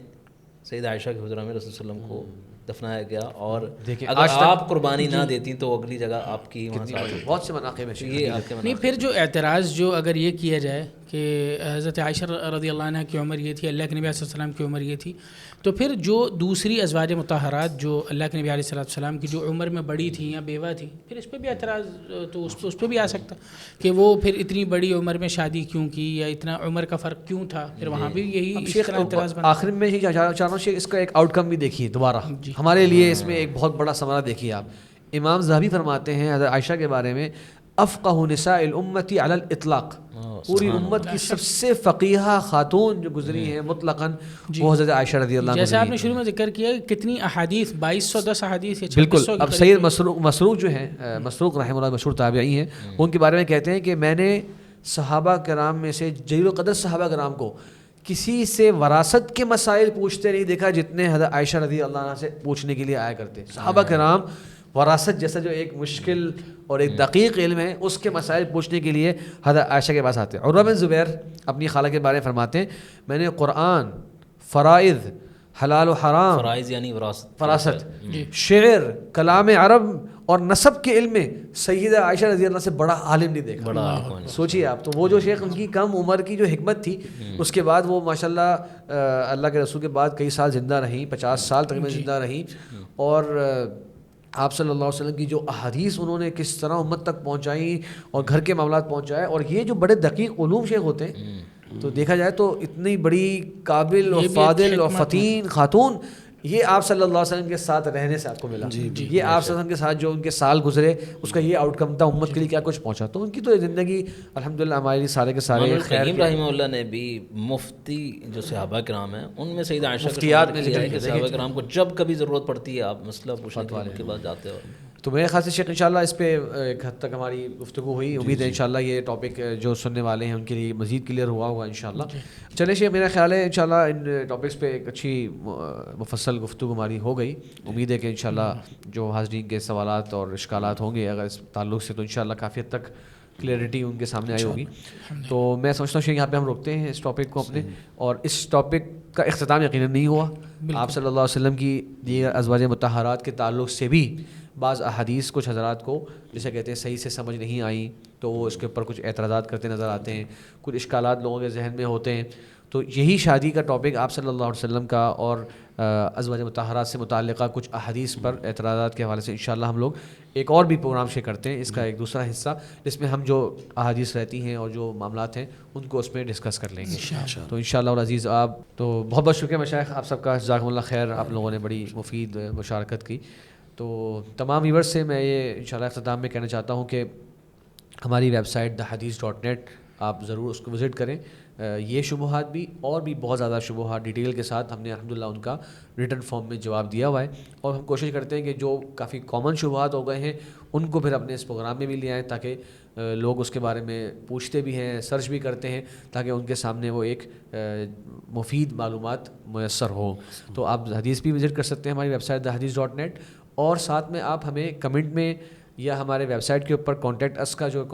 سیدہ عائشہ کے حجرہ میں رسول اللہ علیہ وسلم کو دفنایا گیا, اور اگر آپ قربانی نہ دیتی تو اگلی جگہ آپ کی وہاں سے بہت سے مناقب ہیں. نہیں, پھر جو اعتراض جو اگر یہ کیا جائے کہ حضرت عائشہ رضی اللہ عنہ کی عمر یہ تھی, اللہ کے نبی علیہ السلام کی عمر یہ تھی, تو پھر جو دوسری ازواج مطہرات جو اللہ کے نبی علیہ السلام کی جو عمر میں بڑی تھیں یا بیوہ تھیں, پھر اس پہ بھی اعتراض تو اس پہ بھی آ سکتا کہ وہ پھر اتنی بڑی عمر میں شادی کیوں کی, یا اتنا عمر کا فرق کیوں تھا, پھر وہاں بھی یہی اعتراض بنا. آخر میں یہی چاہ رہا ہوں اس کا ایک آؤٹ کم بھی دیکھیے دوبارہ ہمارے لیے, اس میں ایک بہت بڑا ثمرہ دیکھیے آپ. امام ذہبی فرماتے ہیں حضرت عائشہ کے بارے میں, افقہ نساء الامت علی الاطلاق، پوری امت کی سب سے فقیہہ خاتون جو گزری ہیں مطلقاً وہ حضرت عائشہ رضی اللہ عنہ. جیسے آپ نے شروع میں ذکر کیا کہ کتنی احادیث 2210 احادیث یا 2600 بالکل. اب سید مسروق جو ہیں، مسروق رحمہ اللہ مشہور تابعی ہیں، ان کے بارے میں کہتے ہیں کہ میں نے صحابہ کرام میں سے جلیل القدر صحابہ کرام کو کسی سے وراثت کے مسائل پوچھتے نہیں دیکھا جتنے حضرت عائشہ رضی اللہ عنہ سے پوچھنے کے لیے آیا کرتے. صحابہ کرام وراثت جیسا جو ایک مشکل اور ایک دقیق علم ہے اس کے مسائل پوچھنے کے لیے حضرت عائشہ کے پاس آتے ہیں. عروہ بن زبیر اپنی خالہ کے بارے میں فرماتے ہیں میں نے قرآن، فرائض، حلال و حرام، فرائض یعنی فراست، شعر، کلام عرب اور نسب کے علم میں سیدہ عائشہ رضی اللہ سے بڑا عالم نہیں دیکھا. سوچیے آپ، تو وہ جو شیخ ان کی کم عمر کی جو حکمت تھی اس کے بعد وہ ماشاءاللہ اللہ کے رسول کے بعد کئی سال زندہ رہیں، 50 سال تقریباً زندہ رہیں، اور آپ صلی اللہ علیہ وسلم کی جو احادیث انہوں نے کس طرح امت تک پہنچائی اور گھر کے معاملات پہنچائے. اور یہ جو بڑے دقیق علوم شیخ ہوتے ہیں تو دیکھا جائے تو اتنی بڑی قابل اور فاضل اور فتین خاتون یہ آپ صلی اللہ علیہ وسلم کے ساتھ رہنے سے آپ کو ملا. یہ آپ صلی اللہ علیہ وسلم کے ساتھ جو ان کے سال گزرے اس کا یہ آؤٹ کم تھا، امت کے لیے کیا کچھ پہنچا. تو ان کی تو زندگی الحمدللہ ہمارے لیے سارے کے سارے خیر. رحمہ اللہ نے بھی مفتی جو صحابہ کرام ہیں ان میں سیدہ عائشہ مفتیات میں کیا ہے کہ صحابہ کرام کو جب کبھی ضرورت پڑتی ہے آپ مسئلہ پوچھنے کے بعد جاتے ہو. تو میرے خیال سے شیخ انشاءاللہ اس پہ ایک حد تک ہماری گفتگو ہوئی. امید ہے انشاءاللہ یہ ٹاپک جو سننے والے ہیں ان کے لیے مزید کلیئر ہوا ہوگا انشاءاللہ. چلے شیخ، میرا خیال ہے انشاءاللہ ان ٹاپکس پہ ایک اچھی مفصل گفتگو ہماری ہو گئی. امید ہے کہ انشاءاللہ جو حاضرین کے سوالات اور اشکالات ہوں گے اگر اس تعلق سے تو انشاءاللہ کافی حد تک کلیئرٹی ان کے سامنے آئی ہوگی. تو میں سمجھتا ہوں شیخ یہاں پہ ہم روکتے ہیں اس ٹاپک کو اپنے، اور اس ٹاپک کا اختتام یقیناً نہیں ہوا. آپ صلی اللہ علیہ وسلم کی دیگر ازواج مطہرات کے تعلق سے بھی بعض احادیث کچھ حضرات کو جسے کہتے ہیں صحیح سے سمجھ نہیں آئیں تو وہ اس کے اوپر کچھ اعتراضات کرتے نظر آتے ہیں، کچھ اشکالات لوگوں کے ذہن میں ہوتے ہیں. تو یہی شادی کا ٹاپک آپ صلی اللہ علیہ وسلم کا اور ازواج مطہرات سے متعلقہ کچھ احادیث پر اعتراضات کے حوالے سے انشاءاللہ ہم لوگ ایک اور بھی پروگرام شیئر کرتے ہیں، اس کا ایک دوسرا حصہ جس میں ہم جو احادیث رہتی ہیں اور جو معاملات ہیں ان کو اس میں ڈسکس کر لیں گے. تو انشاءاللہ العزیز آپ تو بہت بہت شکریہ مشائخ آپ سب کا، جزاکم اللہ خیر. آپ لوگوں نے بڑی مفید مشارکت کی. تو تمام ویورز سے میں یہ انشاءاللہ اختتام میں کہنا چاہتا ہوں کہ ہماری ویب سائٹ thehadith.net آپ ضرور اس کو وزٹ کریں. یہ شبہات بھی اور بھی بہت زیادہ شبہات ڈیٹیل کے ساتھ ہم نے الحمدللہ ان کا ریٹن فارم میں جواب دیا ہوا ہے، اور ہم کوشش کرتے ہیں کہ جو کافی کامن شبہات ہو گئے ہیں ان کو پھر اپنے اس پروگرام میں بھی لے آئیں تاکہ لوگ اس کے بارے میں پوچھتے بھی ہیں، سرچ بھی کرتے ہیں تاکہ ان کے سامنے وہ ایک مفید معلومات میسر ہو. تو آپ حدیث بھی وزٹ کر سکتے ہیں ہماری ویب سائٹ thehadith.net، اور ساتھ میں آپ ہمیں کمنٹ میں یا ہمارے ویب سائٹ کے اوپر کانٹیکٹ اس کا جو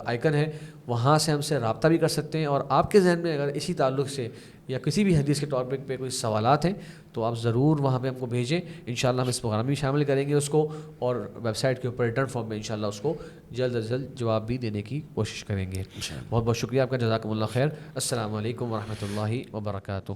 آئیکن ہے وہاں سے ہم سے رابطہ بھی کر سکتے ہیں. اور آپ کے ذہن میں اگر اسی تعلق سے یا کسی بھی حدیث کے ٹاپک پہ کوئی سوالات ہیں تو آپ ضرور وہاں پہ ہم کو بھیجیں. انشاءاللہ ہم اس پروگرام میں شامل کریں گے اس کو، اور ویب سائٹ کے اوپر ریٹرن فارم میں انشاءاللہ اس کو جلد از جلد جواب بھی دینے کی کوشش کریں گے. بہت بہت شکریہ آپ کا، جزاکم اللہ خیر. السلام علیکم ورحمۃ اللہ وبرکاتہ.